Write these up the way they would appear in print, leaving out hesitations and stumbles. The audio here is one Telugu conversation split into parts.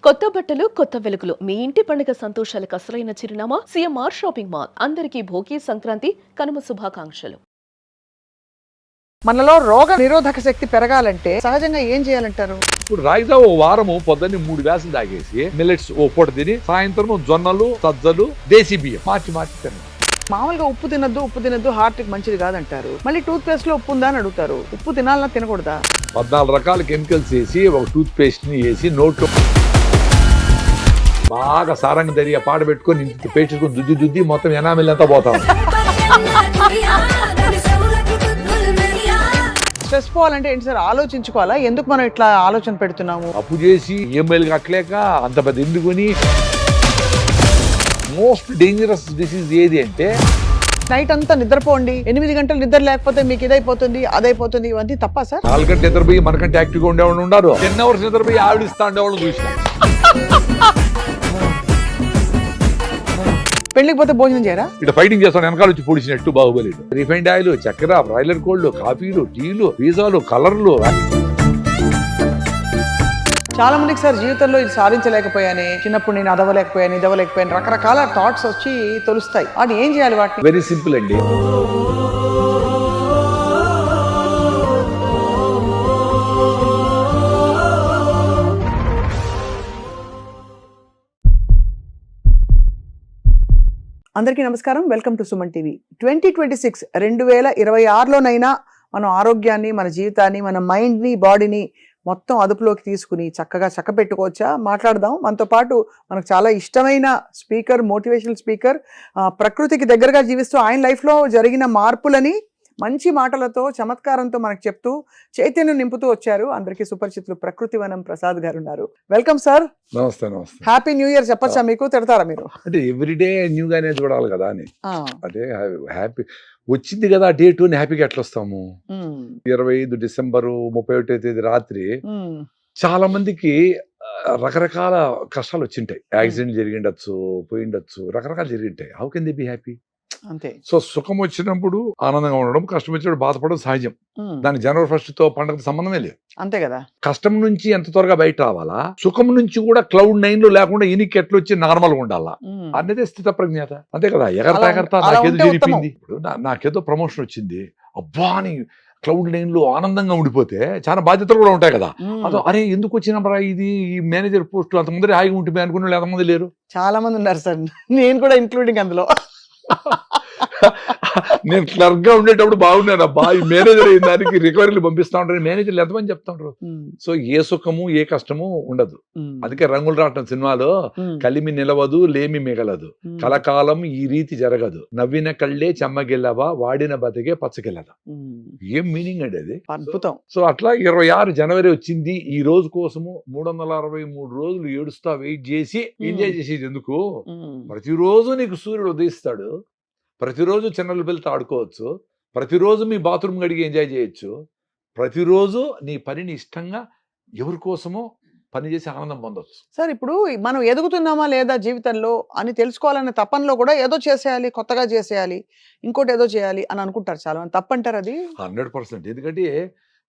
కొత్త బట్టలు కొత్త వెలుగులు మీ ఇంటి పండుగ సంతోషాలకు అసలైన చిరునామా సిఎంఆర్ షాపింగ్ మాల్. అందరికీ భోగి సంక్రాంతి కనుమ శుభాకాంక్షలు. మనలో రోగ నిరోధక శక్తి పెరగాలంటే సహజంగా ఏం చేయాలంటారు? ఇప్పుడు రాయిదా ఓ వారము పొద్దున్నే 3 గ్లాసులు తాగేసి మిల్లెట్స్ ఓ పూట తిని సాయంత్రం జొన్నలు సజ్జలు దేశీ బియ్యం మార్చి తినండి. మామూలుగా ఉప్పు తినద్దు హార్ట్ కి మంచిది కాదంటారు. మళ్ళీ టూత్ పేస్ట్ లో ఉప్పు ఉందా అని అడుగుతారు. ఉప్పు తినాలన్నా తినకూడదా? 14 రకాల కెమికల్స్ వేసి ఒక టూత్ పేస్ట్ ని వేసి నోట్లో బాగా సారంగ దరియా పాడ పెట్టుకొని ఇంటి పేస్ట్ దుద్ది మొత్తం ఎనామిల్ అంతా పోతాం. స్ట్రెస్ పోవాలంటే ఏంటి సార్? ఆలోచించుకోవాలా? ఎందుకు మనం ఇట్లా ఆలోచన పెడుతున్నాము? అప్పు చేసి ఈఎంఐలు కట్టలేక అంత పెద్ద ఎందుకుని. మోస్ట్ డేంజరస్ డిసీజ్ ఏది అంటే నైట్ అంతా నిద్రపోండి, 8 గంటలు నిద్ర లేకపోతే మీకు ఇదైపోతుంది అదైపోతుంది, ఇవన్నీ తప్ప సార్? 4 గంటలు నిద్రపోయి మనకంటే యాక్టివ్గా ఉండేవాళ్ళు ఉన్నారు. 10 hours నిద్రపోయి ఆవిడిస్తా ఉండేవాళ్ళు చూసిన. పెళ్లికి పోతే భోజనం చేయరా? ఇటు ఫైటింగ్ చేస్తాను వెనకాల వచ్చి పొడిచినట్టు బాహుబలి. రిఫైండ్ ఆయిల్, చక్కెర, బ్రాయిలర్ కోళ్ళు, కాఫీలు, టీలు, పిజ్జాలు, కలర్లు. చాలా మందికి సార్ జీవితంలో ఇది సాధించలేకపోయాను, చిన్నప్పుడు నేను ఇదవలేకపోయాను రకరకాల థాట్స్ వచ్చి తొలుస్తాయి. అది ఏం చేయాలి వాటిని? వెరీ సింపుల్ అండి. అందరికీ నమస్కారం. Welcome to Suman TV. 2026 2026లోనైనా మనం ఆరోగ్యాన్ని, మన జీవితాన్ని, మన మైండ్ని, బాడీని మొత్తం అదుపులోకి తీసుకుని చక్కగా చక్కబెట్టుకోవచ్చా? మాట్లాడదాం. మనతో పాటు మనకు చాలా ఇష్టమైన స్పీకర్, మోటివేషనల్ స్పీకర్, ప్రకృతికి దగ్గరగా జీవిస్తూ ఆయన లైఫ్లో జరిగిన మార్పులని మంచి మాటలతో, చమత్కారంతో మనకు చెప్తూ చైతన్యం నింపుతూ వచ్చారు. అందరికీ సుపరిచితులు ప్రకృతి వనం ప్రసాద్ గారు ఉన్నారు. Welcome sir. నమస్తే. హ్యాపీ న్యూ ఇయర్ చెప్పచ్చా? మీకు తిడతారా మీరు? అంటే ఎవ్రీడే న్యూగానే చూడాలి కదా అని. అంటే హ్యాపీ వచ్చింది కదా డేట్ అని హ్యాపీగా ఎట్లా వస్తాము? 25 డిసెంబరు 31వ తేదీ రాత్రి చాలా మందికి రకరకాల కష్టాలు వచ్చింటాయి. యాక్సిడెంట్ జరిగిండొచ్చు, పోయిండొచ్చు, రకరకాలు జరిగింటాయి. How can they be happy? అంతే. సో సుఖం వచ్చినప్పుడు ఆనందంగా ఉండడం, కష్టం వచ్చినప్పుడు బాధపడడం సహజం. దాని జనవరి 1 తో పండుగ సంబంధమే లేదు. అంతే కదా. కష్టం నుంచి ఎంత త్వరగా బయట రావాలా, సుఖం నుంచి కూడా క్లౌడ్ 9 లో లేకుండా ఇనికి ఎట్లా వచ్చి నార్మల్ గా ఉండాలా అనేది స్థిత ప్రజ్ఞత. అంతే కదా. ఎగరతా నాకేదో జరిపింది, నాకేదో ప్రమోషన్ వచ్చింది, అబ్బా అని క్లౌడ్ 9 లో ఆనందంగా ఉండిపోతే చాలా బాధ్యతలు కూడా ఉంటాయి కదా. అదో అరే ఎందుకు వచ్చినప్పుడు ఇది ఈ మేనేజర్ పోస్ట్ అంతమంది హాయిగా ఉంటుంది అనుకున్న వాళ్ళు ఎంతమంది లేరు? చాలా మంది ఉన్నారు సార్, నేను కూడా ఇంక్లూడింగ్ అందులో. నేను క్లర్క్ గా ఉండేటప్పుడు బాగున్నాను, అబ్బా ఈ మేనేజర్ అయిన దానికి రికవరీలు పంపిస్తా ఉంటారు. మేనేజర్లు ఎంతమంది చెప్తా ఉంటారు. సో ఏ సుఖము ఏ కష్టము ఉండదు. అందుకే రంగులు రావటం సినిమాలో కలిమి నిలవదు లేమి మిగలదు, కలకాలం ఈ రీతి జరగదు, నవ్విన కళ్ళే చెమ్మగిల్లవా వాడిన బతికే పచ్చగిల్లదా. ఏం మీనింగ్ అండి అది, అద్భుతం. సో అట్లా 26 జనవరి వచ్చింది. ఈ రోజు కోసము 363 రోజులు ఏడుస్తా వెయిట్ చేసి ఎంజాయ్ చేసేది ఎందుకు? ప్రతిరోజు నీకు సూర్యుడు ఉదయిస్తాడు, ప్రతిరోజు చిన్నలు పిల్లతో ఆడుకోవచ్చు, ప్రతిరోజు మీ బాత్రూమ్ గడిగి ఎంజాయ్ చేయొచ్చు, ప్రతిరోజు నీ పనిని ఇష్టంగా ఎవరి కోసమో పని చేసి ఆనందం పొందొచ్చు. సార్ ఇప్పుడు మనం ఎదుగుతున్నామా లేదా జీవితంలో అని తెలుసుకోవాలనే తపనలో కూడా ఏదో చేసేయాలి, కొత్తగా చేసేయాలి, ఇంకోటి ఏదో చేయాలి అని అనుకుంటారు చాలా మంది. తప్పంటారు అది? 100%. ఎందుకంటే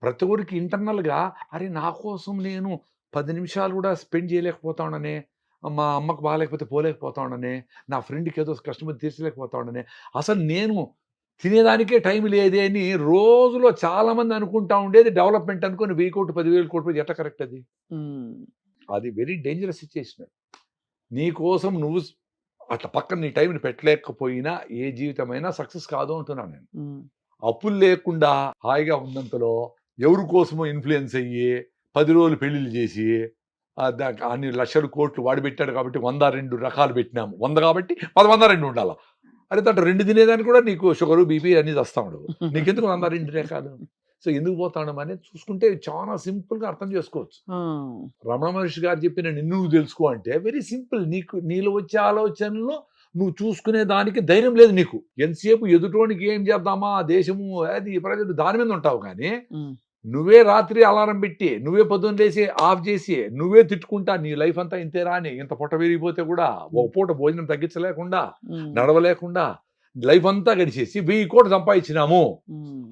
ప్రతి ఒక్కరికి ఇంటర్నల్ గా అరే నా కోసం నేను 10 నిమిషాలు కూడా స్పెండ్ చేయలేకపోతా ఉండనే, మా అమ్మకు బాగాలేకపోతే పోలేకపోతా ఉండనే, నా ఫ్రెండ్కి ఏదో కష్టం తీర్చలేకపోతా ఉండనే, అసలు నేను తినేదానికే టైం లేదే అని రోజులో చాలా మంది అనుకుంటా ఉండేది డెవలప్మెంట్ అనుకుని 1000 కోట్లు 10,000 కోట్లు ఎట్లా కరెక్ట్ అది? అది వెరీ డేంజరస్ సిచ్యుయేషన్. నీ కోసం నువ్వు అట్లా పక్కన నీ టైంని పెట్టలేకపోయినా ఏ జీవితమైనా సక్సెస్ కాదు అంటున్నాను నేను. అప్పులు లేకుండా హాయిగా ఉన్నంతలో ఎవరి కోసమో ఇన్ఫ్లుయెన్స్ అయ్యి 10 రోజులు పెళ్లిళ్ళు చేసి అన్ని లక్షలు కోట్లు వాడి పెట్టాడు కాబట్టి 102 రకాలు పెట్టినాము. 100 కాబట్టి 102 ఉండాలా. అరే తట 2 తినేదానికి కూడా నీకు షుగరు బీపీ అన్ని వస్తా ఉండవు. నీకెందుకు 102 రకాలు? సో ఎందుకు పోతాడం అనేది చూసుకుంటే చాలా సింపుల్ గా అర్థం చేసుకోవచ్చు. రమణ మహర్షి గారు చెప్పిన నిన్ను నువ్వు తెలుసుకో అంటే వెరీ సింపుల్. నీలో వచ్చే ఆలోచనలు నువ్వు చూసుకునే దానికి ధైర్యం లేదు నీకు. ఎంతసేపు ఎదుటోనికి ఏం చేద్దామా, దేశము అది ప్రజలు దాని మీద ఉంటావు. కానీ నువ్వే రాత్రి అలారం పెట్టి, నువ్వే పొద్దున్న లేసి ఆఫ్ చేసి, నువ్వే తిట్టుకుంటా నీ లైఫ్ అంతా ఇంతేరా అని, ఇంత పొట్ట విరిగిపోతే కూడా ఒక పూట భోజనం తగ్గించలేకుండా, నడవలేకుండా లైఫ్ అంతా గడిచేసి 1000 కోట్లు సంపాదించినాము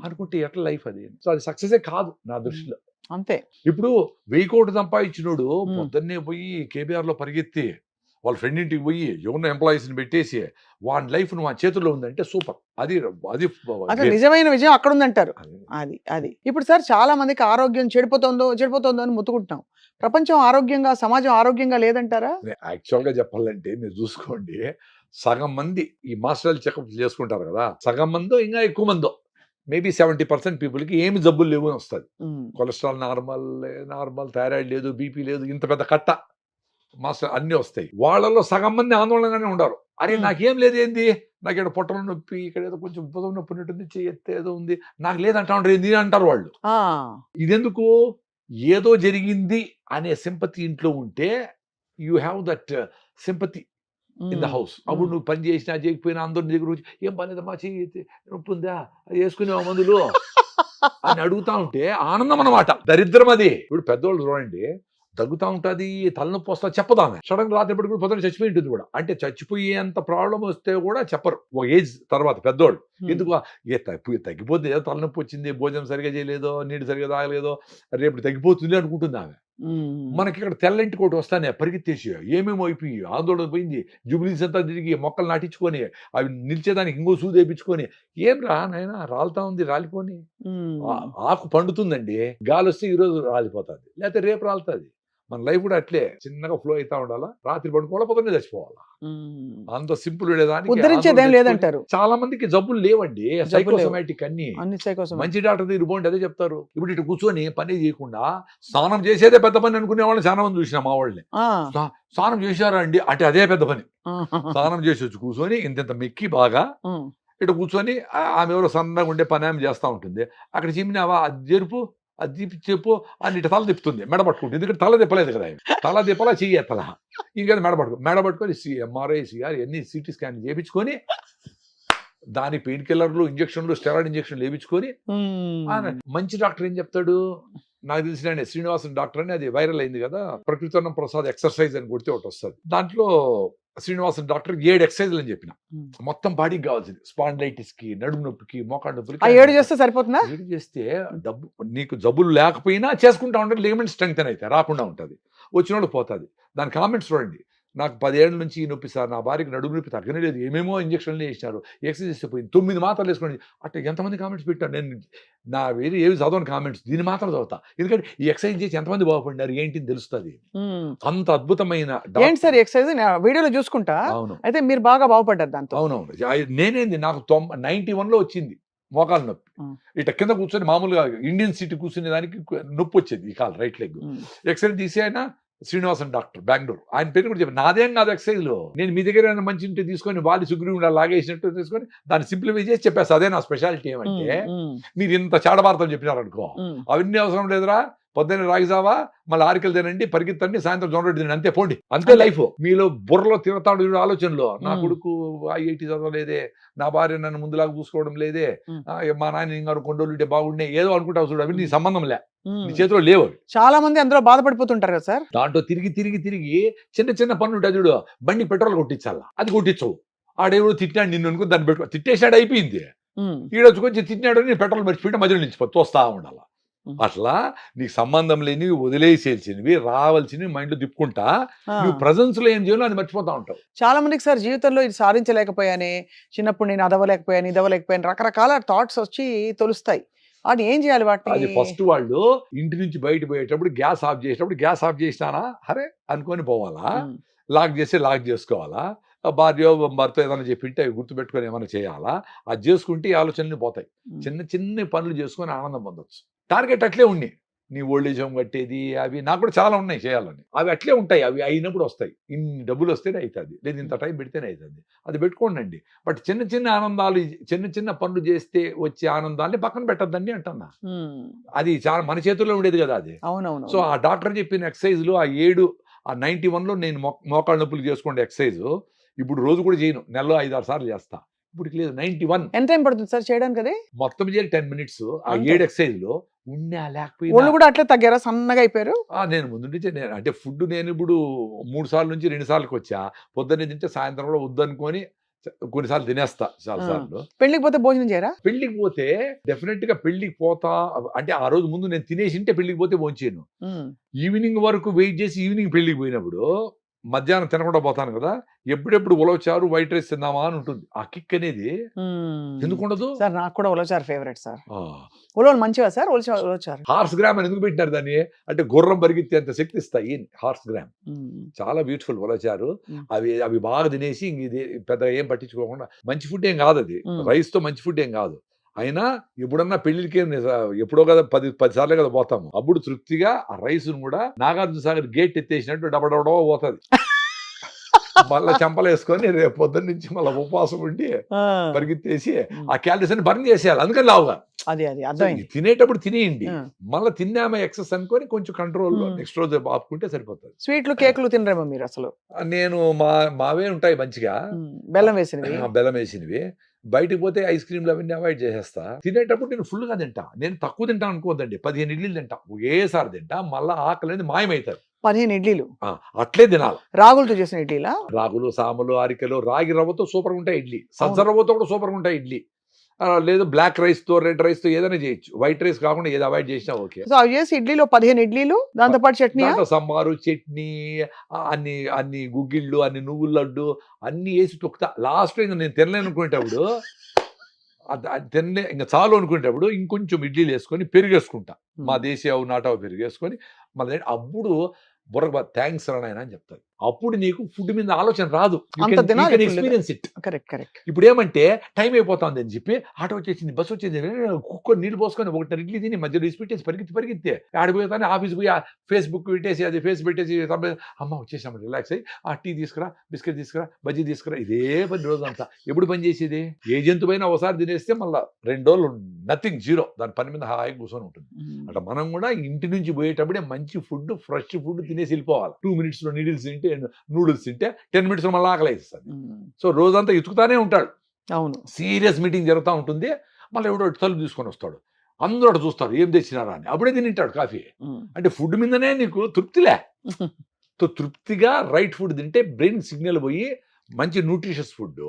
అనుకుంటే ఎట్లా లైఫ్ అది? సో అది సక్సెసే కాదు నా దృష్టిలో. అంతే. ఇప్పుడు 1000 కోట్లు సంపాదించినోడు ఉమ్. పొద్దున్నే పోయి కేబీఆర్ లో పరిగెత్తి వాళ్ళ ఫ్రెండ్ ఇంటికి పోయి ఎవరిన ఎంప్లాయీస్ ని పెట్టేసి వాడి లైఫ్ మా చేతుల్లో ఉందంటే సూపర్. అది అది అసలు great. నిజమైన విజయం అక్కడ ఉందంటారు. అది అది ఇప్పుడు సార్ చాలా మందికి ఆరోగ్యం చెడిపోతుందో అని ముత్తుకుంటున్నాం. ప్రపంచం ఆరోగ్యంగా, సమాజం ఆరోగ్యంగా లేదంటారా? యాక్చువల్ గా చెప్పాలంటే మీరు చూసుకోండి, సగం మంది ఈ మాస్టర్లు చెకప్ చేసుకుంటారు కదా, సగం మందో ఇంకా ఎక్కువ మందో మేబీ 70% పీపుల్కి ఏమి జబ్బులు లేవు అని వస్తుంది. ఉమ్. కొలెస్ట్రాల్ నార్మల్, థైరాయిడ్ లేదు, బీపీ లేదు, ఇంత పెద్ద కట్ట మాస్టర్ అన్నీ వస్తాయి. వాళ్ళలో సగం మంది ఆందోళనగానే ఉండరు. అరే నాకేం లేదు, ఏంది నాకు ఇక్కడ పొట్టల నొప్పి, ఇక్కడ ఏదో కొంచెం భుజం నొప్పి ఉన్నట్టుంది, చెయ్యి ఏదో ఉంది, నాకు లేదంటా ఉంటారు, ఏంది అంటారు వాళ్ళు. ఆ. ఇదెందుకు? ఏదో జరిగింది అనే సింపతి ఇంట్లో ఉంటే you have that sympathy in the house. అప్పుడు నువ్వు పని చేసినా చేయకపోయినా అందరి దగ్గర వచ్చి ఏం పనిలేదమ్మా, చెయ్యి నొప్పి ఉందా, అది వేసుకునే మందులు అని అడుగుతా ఉంటే ఆనందం అన్నమాట. దరిద్రం అది. ఇప్పుడు పెద్దోళ్ళు చూడండి, దగ్గుతా ఉంటుంది, తలనొప్పి వస్తా చెప్పదామె, సడన్ గా రాత్రి కూడా పొద్దున చచ్చిపోయి ఉంటుంది కూడా. అంటే చచ్చిపోయేంత ప్రాబ్లం వస్తే కూడా చెప్పరు ఒక ఏజ్ తర్వాత పెద్దోళ్ళు. ఎందుకు తగ్గిపోతుంది, ఏదో తలనొప్పి వచ్చింది, భోజనం సరిగా చేయలేదో, నీళ్ళు సరిగా తాగలేదో, రేపు తగ్గిపోతుంది అనుకుంటుంది ఆమె. మనకి ఇక్కడ తెల్లంటి కోటి వస్తానే పరిగెత్తేసి ఏమేమో అయిపోయి ఆందోళన పోయింది, జూబిలీస్ అంతా తిరిగి మొక్కలు నాటించుకొని అవి నిలిచేదానికి ఇంకో సూది వేయించుకొని, ఏం రా నాయనా రాలుతా ఉంది, రాలిపోని. ఆకు పండుతుందండి, గాలి వస్తే ఈ రోజు రాలిపోతుంది, లేకపోతే రేపు రాలుతుంది. మన లైఫ్ కూడా అట్లే చిన్నగా ఫ్లో అవుతా ఉండాలా, రాత్రి పడుకోవాలా, పొద్దున్నే చచ్చిపోవాలా. అంత సింపుల్ ఉద్ధరించేదేం లేదంటారు. చాలా మందికి జబ్బులు లేవండి, సైకోసోమాటిక్ అన్ని. మంచి డాక్టర్ దగ్గర పోండి అదే చెప్తారు. ఇప్పుడు ఇటు కూర్చొని పని చేయకుండా స్నానం చేసేదే పెద్ద పని అనుకునే వాళ్ళని చాలా మంది చూసిన మా వాళ్ళని. స్నానం చేశారా అండి అంటే అదే పెద్ద పని. స్నానం చేసి వచ్చి కూర్చొని ఇంత మెక్కి బాగా ఇటు కూర్చొని ఆమె ఎవరో సన్నగా ఉండే పని ఆమె చేస్తూ ఉంటుంది. అక్కడ చిమ్మినావా అది జరుపు, అది చెప్పు అని ఇటు తల తిప్పుతుంది, మెడ పట్టుకుంటుంది. ఎందుకంటే తల తిప్పలేదు కదా, తల తిప్పలా చెయ్యి ఎత్తలా, ఇంకా మెడ పట్టుకొని ఎంఆర్ఐ సిఆర్ ఎన్ని సిటీ స్కాన్ చేయించుకొని దాని పెయిన్ కిల్లర్లు, ఇంజక్షన్లు, స్టెరాయిడ్ ఇంజక్షన్లు వేయించుకొని మంచి డాక్టర్ ఏం చెప్తాడు, నాకు తెలిసిన శ్రీనివాసన్ డాక్టర్ అని, అది వైరల్ అయింది కదా, ప్రకృతనం ప్రసాద్ ఎక్సర్సైజ్ అని కొడితే ఒకటి వస్తుంది. దాంట్లో శ్రీనివాసన్ డాక్టర్ 7 ఎక్సర్సైజ్లు అని చెప్పిన, మొత్తం బాడీకి కావాల్సింది, స్పాండిలైటిస్ కి, నడుము నొప్పికి, మోకాళ్ళ నొప్పికి. 7 చేస్తే సరిపోతుందా? 7 చేస్తే నీకు జబ్బులు లేకపోయినా చేసుకుంటా ఉంటారు, లిగమెంట్ స్ట్రెంగ్త్ అయితే రాకుండా ఉంటుంది, వచ్చిన వాళ్ళు పోతుంది. దాని కామెంట్స్ చూడండి, నాకు 10 ఏళ్ళ నుంచి ఈ నొప్పి సార్, నా భార్యకి నడుము నొప్పి తగ్గనే లేదు, ఏమేమో ఇంజక్షన్లు వేసినారు, ఎక్సర్సైజ్ చేస్తే పోయింది, 9 మాత్రలు వేసుకోండి. అట్లా ఎంతమంది కామెంట్స్ పెట్టాను నేను, నా ఏవి చదవని కామెంట్స్, దీన్ని మాత్రం చదువుతా, ఎందుకంటే ఈ ఎక్సర్సైజ్ చేసి ఎంతమంది బాగుపడినారు ఏంటి తెలుస్తుంది. అంత అద్భుతమైన ఏంటి సార్ ఎక్సర్సైజ్, వీడియోలో చూసుకుంటా. అవును, అయితే మీరు బాగా బాగుపడ్డారు దాంతో. అవునవును. నేనేంది నాకు 91లో వచ్చింది మోకాల నొప్పి. ఇట్లా కింద కూర్చొని మామూలుగా ఇండియన్ సిటీ కూర్చునే దానికి నొప్పి వచ్చేది ఈ కాలు, రైట్ లెగ్. ఎక్సర్సైజ్ తీసి ఆయన శ్రీనివాసన్ డాక్టర్ బెంగళూరు, ఆయన పేరు కూడా చెప్పి, నాదేం కాదు ఎక్సర్సైజ్లో, నేను మీ దగ్గర మంచి ఉంటే తీసుకొని వాళ్ళు సుగ్రీవుడు లాగేసినట్టు తీసుకొని దాన్ని సింప్లిఫై చేసి చెప్పేస్తా, అదే నా స్పెషాలిటీ. ఏమంటే మీరు ఇంత చాడవార్తలు చెప్పినారనుకో, అవన్నీ అవసరం లేదురా, పొద్దున్నే రాగిజావా మళ్ళీ ఆరికలు తినండి, పరిగెత్తండి, సాయంత్రం జొన్నరొట్టి తినండి, అంతే పోండి, అంతే లైఫ్. మీలో బుర్రలో తిరుగుతాడు ఆలోచనలో, నా కొడుకు ఐఐటి చదవలేదే, నా భార్య నన్ను ముందులాగా చూసుకోవడం లేదే, మా నాయన ఇంకా 2 రోజులు ఉంటే బాగుండే, ఏదో అనుకుంటావు చూడు, అవి నీ సంబంధం లే, నీ చేతిలో లేవు. చాలా మంది అందులో బాధపడిపోతుంటారు కదా సార్. దాంట్లో తిరిగి చిన్న చిన్న పనులు ఉంటాయి చూడు, బండి పెట్రోల్ కొట్టించాలా, అది కొట్టించవు, ఆడేవాడు తిట్టాడు నిన్ను అనుకుని దాన్ని పెట్టుకో, తిట్టేసాడు అయిపోయింది, ఈడొచ్చి కొంచెం తిట్టినాడు, నేను పెట్రోల్ మర్చిపోయి మధ్యలో నిలిచిపో తోస్తా ఉండాల. అట్లా నీకు సంబంధం లేనివి వదిలేసేసినవి రావాల్సినవి మైండ్లో తిప్పుకుంటా, నువ్వు ప్రజెన్స్ లో ఏం చేయాలో అది మర్చిపోతా ఉంటావు. చాలా మందికి సార్ జీవితంలో ఇది సాధించలేకపోయానే, చిన్నప్పుడు నేను ఇదవలేకపోయాను, రకరకాల థాట్స్ వచ్చి తొలుస్తాయి. అది ఏం చేయాలి వాటిని? అది ఫస్ట్ వాళ్ళు ఇంటి నుంచి బయట పోయేటప్పుడు గ్యాస్ ఆఫ్ చేసేటప్పుడు, గ్యాస్ ఆఫ్ చేసినానా అరే అనుకొని పోవాలా, లాక్ చేస్తే లాక్ చేసుకోవాలా, భార్య భర్త ఏదైనా చెప్పింటే అవి గుర్తుపెట్టుకొని ఏమైనా చేయాలా, అది చేసుకుంటే ఈ ఆలోచనలు పోతాయి. చిన్న చిన్న పనులు చేసుకొని ఆనందం పొందొచ్చు. టార్గెట్ అట్లే ఉన్నాయి, నీ ఓల్డేజ్ హోమ్ కట్టేది అవి నాకు కూడా చాలా ఉన్నాయి చేయాలని, అవి అట్లే ఉంటాయి, అవి అయినప్పుడు వస్తాయి, ఇన్ని డబ్బులు వస్తేనే అవుతుంది, లేదు ఇంత టైం పెడితేనే అవుతుంది, అది పెట్టుకోండి. బట్ చిన్న చిన్న ఆనందాలు, చిన్న చిన్న పనులు చేస్తే వచ్చే ఆనందాన్ని పక్కన పెట్టద్దండి అంటున్నా. అది చాలా మన చేతుల్లో ఉండేది కదా అది. అవునవును. సో ఆ డాక్టర్ చెప్పిన ఎక్సర్సైజ్లు ఆ 91లో నేను మోకాళ్ళ నొప్పులు చేసుకోండి ఎక్సర్సైజ్, ఇప్పుడు రోజు కూడా చేయను, నెలలో 5-6 సార్లు చేస్తా. ఇప్పుడు లేదు 91. ఎంత టైం పడుతుంది సార్ చేయడానికి? అది మొత్తం చేయాలి 10 minutes. ఆ 7 ఎక్సర్సైజ్లో ఉన్నా లేకపోయినా ఒళ్ళు కూడా అట్లే తగ్గారా, సన్నగా అయిపోయారు? నేను ముందు నుంచి అంటే ఫుడ్ నేను ఇప్పుడు 3 సార్లు నుంచి 2 సార్లకి వచ్చా, పొద్దున్నే తింటే సాయంత్రం కూడా వద్దనుకొని కొన్నిసార్లు తినేస్తా చాలా సార్లు. పెళ్లికి పోతే భోజనం చేయరా? పెళ్లికి పోతే డెఫినెట్ గా పెళ్లికి పోతా, అంటే ఆ రోజు ముందు నేను తినేసి ఉంటే పెళ్లికి పోతే భోంచేయను. ఈవినింగ్ వరకు వెయిట్ చేసి ఈవినింగ్ పెళ్లికి పోయినప్పుడు మధ్యాహ్నం తినకుండా పోతాను కదా, ఎప్పుడెప్పుడు ఉలవచారు వైట్ రైస్ తిందామా అని ఉంటుంది. ఆ కిక్ అనేది ఎందుకు ఉండదు సార్? నాకు కూడా ఉలవచారు ఫేవరెట్ సార్. ఉలవలు మంచివా సార్? ఉలవచారు హార్స్ గ్రామ్ అని ఎందుకు పెట్టినారు దాన్ని అంటే గుర్రం పరిగెత్తే అంత శక్తి ఇస్తాయి హార్స్ గ్రామ్. చాలా బ్యూటిఫుల్ ఉలవచారు. అవి బాగా తినేసి ఇంక ఇది పెద్దగా ఏం పట్టించుకోకుండా, మంచి ఫుడ్ ఏం కాదు అది, రైస్ తో మంచి ఫుడ్ ఏం కాదు. అయినా ఎప్పుడన్నా పెళ్లికి ఎప్పుడో కదా 10 సార్లే కదా పోతాము, అప్పుడు తృప్తిగా ఆ రైస్ కూడా నాగార్జున సాగర్ గేట్ ఎత్తేసినట్టు డబడబడో పోతుంది. మళ్ళీ చెంపలేసుకొని రేపు పొద్దున్న నుంచి మళ్ళీ ఉపవాసం ఉండి పరిగెత్తేసి ఆ క్యాలరీస్ అని బర్న్ చేసేయాలి. అందుకని లావుగా తినేటప్పుడు తినేయండి, మళ్ళీ తిన్నామా ఎక్సెస్ అనుకొని కొంచెం కంట్రోల్లో నెక్స్ట్ రోజు ఆపుకుంటే సరిపోతుంది. స్వీట్లు కేకులు తినరేమో మీరు అసలు? నేను మావే ఉంటాయి మంచిగా బెల్లం వేసినవి. బయటకు పోతే ఐస్ క్రీమ్లు అవన్నీ అవాయిడ్ చేసేస్తా. తినేటప్పుడు నేను ఫుల్గా తింటా. నేను తక్కువ తింటా అనుకోవద్దండి, 15 ఇడ్లీలు తింటా ఒకేసారి తింటా, మళ్ళీ ఆకలి అనేది మాయమవుతారు. 15 ఇడ్లీలు అట్లే తినాలి. రాగులతో చేసిన ఇడ్లీలా? రాగులు, సామలు, అరికెలు, రాగి రవ్వతో సూపర్గా ఉంటాయి ఇడ్లీ, సజ్జ రవ్వతో కూడా సూపర్గా ఉంటాయి ఇడ్లీ. లేదు బ్లాక్ రైస్ తో రెడ్ రైస్ తో ఏదైనా చేయొచ్చు, వైట్ రైస్ కాకుండా ఏది అవాయిడ్ చేసినా ఓకే. సో అవి చేసి ఇడ్లీలో 15 ఇడ్లీలు, దాంతో పాటు చట్నీ, సాంబారు, చట్నీ, అన్ని గుగ్గిళ్ళు, అన్ని నువ్వుల లడ్డు అన్ని వేసి తొక్కుతా. లాస్ట్ ఇంకా నేను తినలేను అనుకునేటప్పుడు, ఇంకా చాలు అనుకునేటప్పుడు ఇంకొంచెం ఇడ్లీలు వేసుకొని పెరిగేసుకుంటా. మా దేశీయ నాటావు పెరిగేసుకొని మళ్ళీ అప్పుడు బుర్ర థ్యాంక్స్ రానాయన అని చెప్తారు. అప్పుడు నీకు ఫుడ్ మీద ఆలోచన రాదు. Experience it. కరెక్ట్. ఇప్పుడు ఏమంటే టైం అయిపోతుంది అని చెప్పి ఆటో వచ్చేసింది, బస్సు వచ్చేసింది, కుక్కర్ నీళ్ళు పోసుకొని 1 ఇడ్లీ తిని మధ్యలో ఇసి పెట్టేసి పరిగెత్తి ఆడిపోతానే ఆఫీస్ పోయి ఫేస్బుక్ పెట్టేసి అది ఫేస్ పెట్టేసి అమ్మ వచ్చేసాము రిలాక్స్ అయ్యి ఆ టీ తీసుకురా, బిస్కెట్ తీసుకురా, బజ్జీ తీసుకురా, ఇదే పని రోజంతా. ఎప్పుడు పని చేసేది? ఏ జంతువైనా ఒకసారి తినేస్తే మళ్ళీ 2 రోజులు నథింగ్, జీరో, దాని పని మీద హాయిగా కూర్చొని ఉంటుంది. అట్లా మనం కూడా ఇంటి నుంచి పోయేటప్పుడే మంచి ఫుడ్, ఫ్రెష్ ఫుడ్ తినేసి వెళ్ళిపోవాలి. 2 minutes లో నీడిల్స్ తింటే, నూడిల్స్ తింటే 10 minutes మళ్ళీ ఆకలి వేస్తుంది. సో రోజంతా ఎత్తుకుతానే ఉంటాడు. అవును, సీరియస్ మీటింగ్ జరుగుతూ ఉంటుంది. మళ్ళీ ఎవడో తలుపు తీసుకొని వస్తాడు, అందరూ అటు చూస్తారు ఏం తెచ్చినారా అని, అప్పుడే తింటాడు కాఫీ. అంటే ఫుడ్ మీదనే నీకు తృప్తిలే. సో తృప్తిగా రైట్ ఫుడ్ తింటే బ్రెయిన్ సిగ్నల్ పోయి మంచి nutritious food,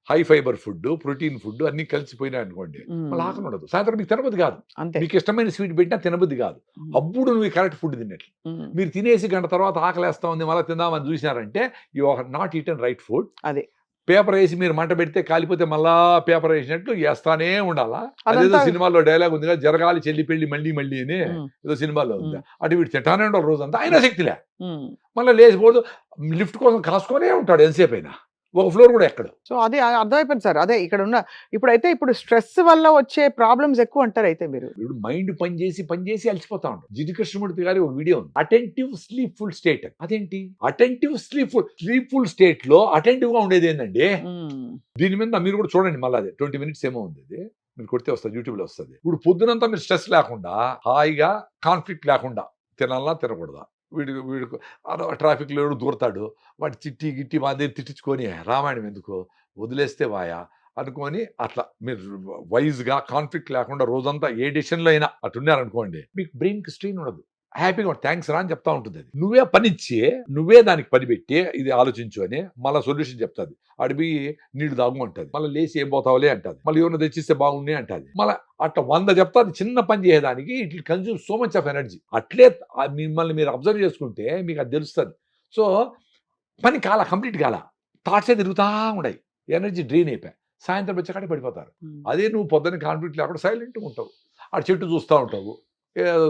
high fibre food, protein food అన్ని కలిసిపోయినాయి అనుకోండి, మళ్ళీ ఆకలి ఉండదు. సాయంత్రం మీకు తినబుద్ధి కాదు, మీకు ఇష్టమైన స్వీట్ పెట్టినా తినబుద్ధి కాదు. అప్పుడు నువ్వు కరెక్ట్ ఫుడ్ తిన్నట్లు. మీరు తినేసి గంట తర్వాత ఆకలేస్తా ఉంది మళ్ళీ తిందామని చూసినారంటే you are not eaten right food. అదే పేపర్ వేసి మీరు మంట పెడితే కాలిపోతే మళ్ళా పేపర్ వేసినట్లు వేస్తానే ఉండాలా. అదేదో సినిమాలో డైలాగ్ ఉంది కదా, జరగాలి చెల్లి పెళ్లి మళ్ళీ మళ్ళీ అని ఏదో సినిమాలో ఉంది. అటు వీడు తింటానే ఉండాలి రోజంతా, అయినా శక్తిలే. మళ్ళీ లేచిపోదు, లిఫ్ట్ కోసం కాసుకొనే ఉంటాడు ఎంతసేపు అయినా, ఒక ఫ్లోర్ కూడా ఎక్కడ. సో అదే అర్థమైపోయింది సార్. అదే ఇక్కడ ఉన్న ఇప్పుడు స్ట్రెస్ వల్ల వచ్చే ప్రాబ్లమ్స్ ఎక్కువ అంటారు. అయితే మీరు ఇప్పుడు మైండ్ పనిచేసి అలసిపోతా ఉంటారు. జిడ్డు కృష్ణమూర్తి గారి ఒక వీడియో ఉంది, అటెంటివ్ స్లీప్ఫుల్ స్టేట్. అదేంటి అటెంటివ్ స్లీప్ఫుల్ స్టేట్ లో అటెంటివ్ గా ఉండేది ఏంటండి? దీని మీద మీరు కూడా చూడండి, మళ్ళీ అదే 20 minutes ఏమో ఉంది, అది మీరు కొడితే వస్తుంది, యూట్యూబ్ లో వస్తుంది. ఇప్పుడు పొద్దునంతా మీరు స్ట్రెస్ లేకుండా హాయిగా కాన్ఫ్లిక్ట్ లేకుండా తినాలా తినకూడదా, వీడికి ట్రాఫిక్లో ఎవడు దూరతాడు, వాటి చిట్టి గిట్టి మా దగ్గర తిట్టించుకొని రామాయణం ఎందుకు వదిలేస్తే వాయా అనుకొని అట్లా మీరు వైజ్గా కాన్ఫ్లిక్ట్ లేకుండా రోజంతా ఏ డెసిషన్లో అయినా అట్టున్నారనుకోండి, మీకు బ్రెయిన్కి స్ట్రెయిన్ ఉండదు, హ్యాపీగా థ్యాంక్స్ రా అని చెప్తా ఉంటుంది. అది నువ్వే పనిచ్చి నువ్వే దానికి పని పెట్టి ఇది ఆలోచించు అని మళ్ళీ సొల్యూషన్ చెప్తుంది. అడిగి నీళ్ళు దాగుమంటుంది, మళ్ళీ లేచి ఏం పోతావులే అంటుంది, మళ్ళీ ఎవరిని తెచ్చిస్తే బాగుండే అంటుంది. మళ్ళీ అట్లా 100 చెప్తా, చిన్న పని చేయడానికి it consume so much of energy. అట్లే మిమ్మల్ని మీరు అబ్జర్వ్ చేసుకుంటే మీకు అది తెలుస్తుంది. సో పని కంప్లీట్ కాల, థాట్సే తిరుగుతూ ఉన్నాయి, ఎనర్జీ డ్రైన్ అయిపోయి సాయంత్రం వచ్చేకాడే పడిపోతారు. అదే నువ్వు పొద్దున్న కాన్ఫ్లిక్ట్ లేకుండా సైలెంట్గా ఉంటావు, ఆ చెట్టు చూస్తూ ఉంటావు,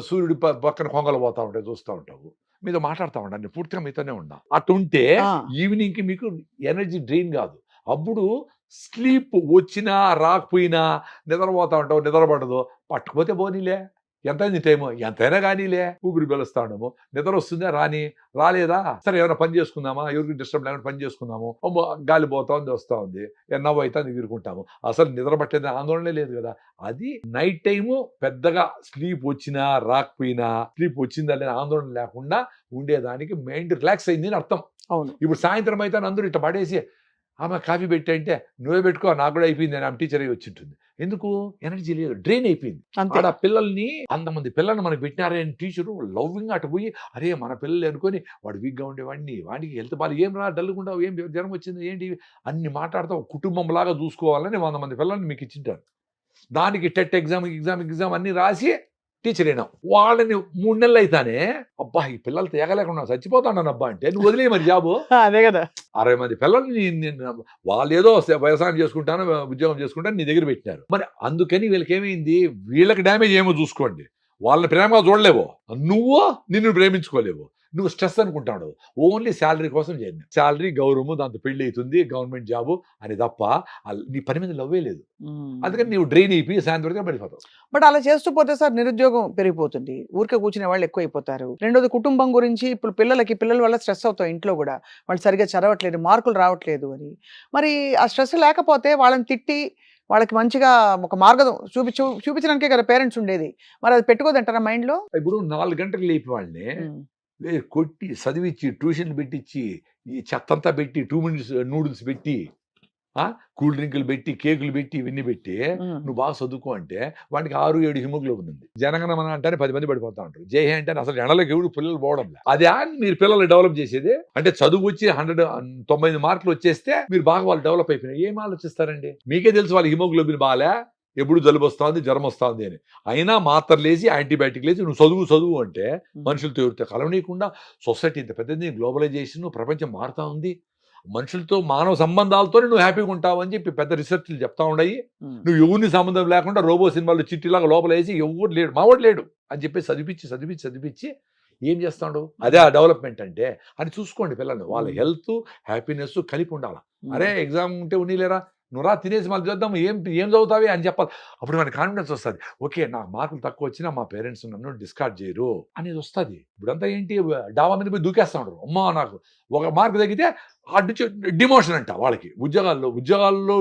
సూర్యుడి పక్కన కొంగలు పోతా ఉంటాయి చూస్తూ ఉంటావు, మీతో మాట్లాడుతూ ఉండండి, పూర్తిగా మీతోనే ఉండా. అటుంటే ఈవినింగ్కి మీకు ఎనర్జీ డ్రైన్ కాదు. అప్పుడు స్లీప్ వచ్చినా రాకపోయినా నిద్రపోతా ఉంటావు, నిద్రపడదు, పట్టుకపోతే పోనీలే, ఎంతైంది టైము ఎంతైనా కానీలే, ఊపిరి పిలుస్తాడము, నిద్ర వస్తుందా రాలేదా, సరే ఏమైనా పని చేసుకుందామా, ఎవరికి డిస్టర్బ్ లేకుండా పని చేసుకుందాము, గాలి పోతా ఉంది వస్తూ ఉంది, నవ్వు అయితే ఎగురుకుంటాము, అసలు నిద్ర పట్టేది ఆందోళనే లేదు కదా. అది నైట్ టైము పెద్దగా స్లీప్ వచ్చినా రాకపోయినా, స్లీప్ వచ్చిందా లేని ఆందోళన లేకుండా ఉండేదానికి మైండ్ రిలాక్స్ అయింది అని అర్థం. అవును, ఇప్పుడు సాయంత్రం అయితే అందరూ ఇట్లా పడేసి ఆమె కాఫీ పెట్టి అంటే నువ్వే పెట్టుకో నాకు కూడా అయిపోయింది అని ఆమె టీచర్ అయ్యి వచ్చి ఉంటుంది. ఎందుకు ఎనర్జీ లేదు, డ్రైన్ అయిపోయింది. అంతే. ఆడ పిల్లల్ని అంతమంది పిల్లల్ని మనకు పెట్టినారే అని టీచరు లవ్వింగ్ అటు పోయి అరే మన పిల్లలు అనుకొని వాడు వీక్గా ఉండేవాడిని, వాడికి హెల్త్ బాగా ఏం రా డల్లుకుండా ఏం జ్వరం వచ్చింది ఏంటి అన్ని మాట్లాడుతూ కుటుంబం లాగా చూసుకోవాలని 100 మంది పిల్లల్ని మీకు ఇచ్చింటారు. దానికి టెట్ ఎగ్జామ్ అన్ని రాసి టీచర్ అయినా వాళ్ళని 3 నెలలు అయితానే అబ్బా ఈ పిల్లలు తేగలేకుండా చచ్చిపోతాను అబ్బా అంటే నువ్వు వదిలే మరి జాబు. అదే కదా. 60 మంది పిల్లల్ని వాళ్ళు ఏదో వ్యవసాయం చేసుకుంటాను ఉద్యోగం చేసుకుంటాను నీ దగ్గర పెట్టినారు. మరి అందుకని వీళ్ళకి ఏమైంది, వీళ్ళకి డ్యామేజ్ ఏమో చూసుకోండి. వాళ్ళని ప్రేమగా చూడలేవు, నువ్వు నిన్ను ప్రేమించుకోలేవు, నువ్వు స్ట్రెస్ అనుకుంటాడు. ఓన్లీ శాలరీ కోసం చేయండి, శాలరీ గౌరవము దాంతో పెళ్లి అవుతుంది గవర్నమెంట్ జాబు అని తప్ప నీ పని మీద లవ్వే లేదు. అందుకని నీవు డ్రైన్ అయిపోయి సాయంత్రం పడిపోతావు. బట్ అలా చేస్తూ పోతే సార్ నిరుద్యోగం పెరిగిపోతుంది, ఊరికే కూర్చునే వాళ్ళు ఎక్కువ అయిపోతారు. రెండోది కుటుంబం గురించి, ఇప్పుడు పిల్లల వల్ల స్ట్రెస్ అవుతాం ఇంట్లో కూడా, వాళ్ళు సరిగ్గా చదవట్లేదు, మార్కులు రావట్లేదు అని. మరి ఆ స్ట్రెస్ లేకపోతే వాళ్ళని తిట్టి వాళ్ళకి మంచిగా ఒక మార్గం చూపించడానికే కదా పేరెంట్స్ ఉండేది. మరి అది పెట్టుకోదంటారా మైండ్లో? ఇప్పుడు 4 గంటలకు లేపి వాళ్ళని కొట్టి చదివించి ట్యూషన్ పెట్టించి ఈ చెత్తంతా పెట్టి 2 మినిట్స్ నూడిల్స్ పెట్టి కూల్ డ్రింకులు పెట్టి కేకులు పెట్టి ఇవన్నీ పెట్టి నువ్వు బాగా చదువుకో అంటే వాడికి 6-7 హిమోగ్లోబిన్ ఉంది. జనగణమన అంటేనే 10 మంది పడిపోతా ఉంటారు, జై అంటే అసలు ఎండలోకి ఎవరు పిల్లలు పోవడం లేదు. అదే మీరు పిల్లలు డెవలప్ చేసేది అంటే చదువు వచ్చి 195 మార్కులు వచ్చేస్తే మీరు బాగా వాళ్ళు డెవలప్ అయిపోయినాయి. ఏం ఆలోచిస్తారండి? మీకే తెలుసు వాళ్ళ హిమోగ్లోబిన్ బాగా ఎప్పుడు జలుబు వస్తుంది జ్వరం వస్తుంది అని, అయినా మాత్రలు లేచి యాంటీబయాటిక్ లేచి నువ్వు చదువు అంటే మనుషులతో ఎవరితో కలవనీయకుండా సొసైటీ ఇంత పెద్దది, గ్లోబలైజేషన్, ప్రపంచం మారుతా ఉంది, మనుషులతో మానవ సంబంధాలతోనే నువ్వు హ్యాపీగా ఉంటావు అని చెప్పి పెద్ద రీసెర్చ్లు చెప్తా ఉన్నాయి. నువ్వు ఎవరిని సంబంధం లేకుండా రోబో సినిమాలు చిట్టిలాగా లోపల వేసి ఎవరు లేడు మావాడు లేడు అని చెప్పి చదివించి ఏం చేస్తాడు? అదే ఆ డెవలప్మెంట్ అంటే అని చూసుకోండి. పిల్లల్ని వాళ్ళ హెల్త్ హ్యాపీనెస్ కలిపి ఉండాలి. అరే ఎగ్జామ్ ఉంటే ఉన్నీలేరా నువ్వు రా తినేసి మళ్ళీ చూద్దాం ఏం చదువుతావి అని చెప్పాలి. అప్పుడు మనకి కాన్ఫిడెన్స్ వస్తుంది, ఓకే నా మార్కులు తక్కువ వచ్చినా మా పేరెంట్స్ నన్ను డిస్కార్డ్ చేయరు అనేది వస్తుంది. ఇప్పుడంతా ఏంటి డాబా మీద పోయి దూకేస్తా ఉంటారు. అమ్మా నాకు 1 మార్కు తగ్గితే అడ్డు డిమోషన్ అంట వాళ్ళకి. ఉద్యోగాల్లో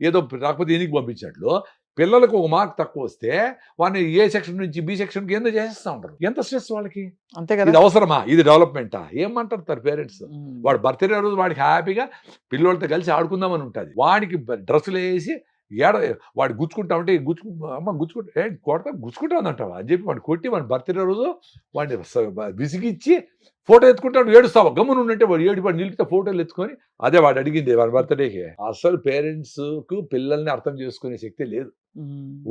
ఏదో రాకపోతే ఎన్నికి పంపించినట్లు పిల్లలకు 1 మార్క్ తక్కువ వస్తే వాడిని ఏ సెక్షన్ నుంచి బి సెక్షన్కి ఏందో చేసేస్తూ ఉంటారు. ఎంత స్ట్రెస్ వాళ్ళకి. అంతే కదా. ఇది అవసరమా? ఇది డెవలప్మెంటా? ఏమంటారు పేరెంట్స్? వాడు బర్త్డే రోజు వాడికి హ్యాపీగా పిల్లలతో కలిసి ఆడుకుందామని ఉంటుంది, వాడికి డ్రెస్సులు వేసి వాడు గుచ్చుకుంటా ఉంటే గుచ్చుకుంటా ఉందంటావా అని చెప్పి వాడిని కొట్టి వాడి బర్త్డే రోజు వాడిని విసిగిచ్చి ఫోటో ఎత్తుకుంటాడు. ఏడుస్తావా? గమ్మున ఉంటే వాడు ఏడుపాడు నిలిపితే ఫోటోలు ఎత్తుకొని అదే వాడు అడిగింది వాడి బర్త్డేకి. అసలు పేరెంట్స్ కు పిల్లల్ని అర్థం చేసుకునే శక్తి లేదు.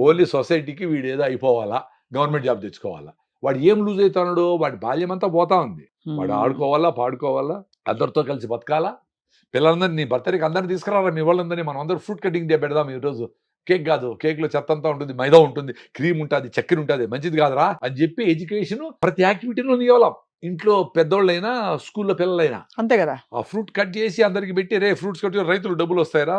ఓన్లీ సొసైటీకి వీడు ఏదో అయిపోవాలా, గవర్నమెంట్ జాబ్ తెచ్చుకోవాలా. వాడు ఏం లూజ్ అవుతున్నాడు? వాడి బాల్యం అంతా పోతా ఉంది. వాడు ఆడుకోవాలా, పాడుకోవాలా, అందరితో కలిసి బతకాలా. పిల్లలందరినీ నీ బర్త్డేకి అందరినీ తీసుకురారా, మీ వాళ్ళందరినీ మనం అందరూ ఫ్రూట్ కటింగ్ డే పెడదాం ఈరోజు. కేక్ కాదు, కేక్లో చెత్త అంతా ఉంటుంది, మైదా ఉంటుంది, క్రీమ్ ఉంటుంది, చక్కెర ఉంటుంది, మంచిది కాదురా అని చెప్పి ఎడ్యుకేషన్ ప్రతి యాక్టివిటీలో నీయవలం. ఇంట్లో పెద్దోళ్ళైనా స్కూల్లో పిల్లలైనా అంతే కదా. ఆ ఫ్రూట్ కట్ చేసి అందరికి పెట్టి రే ఫ్రూట్స్ కట్ రైతులు డబ్బులు వస్తాయిరా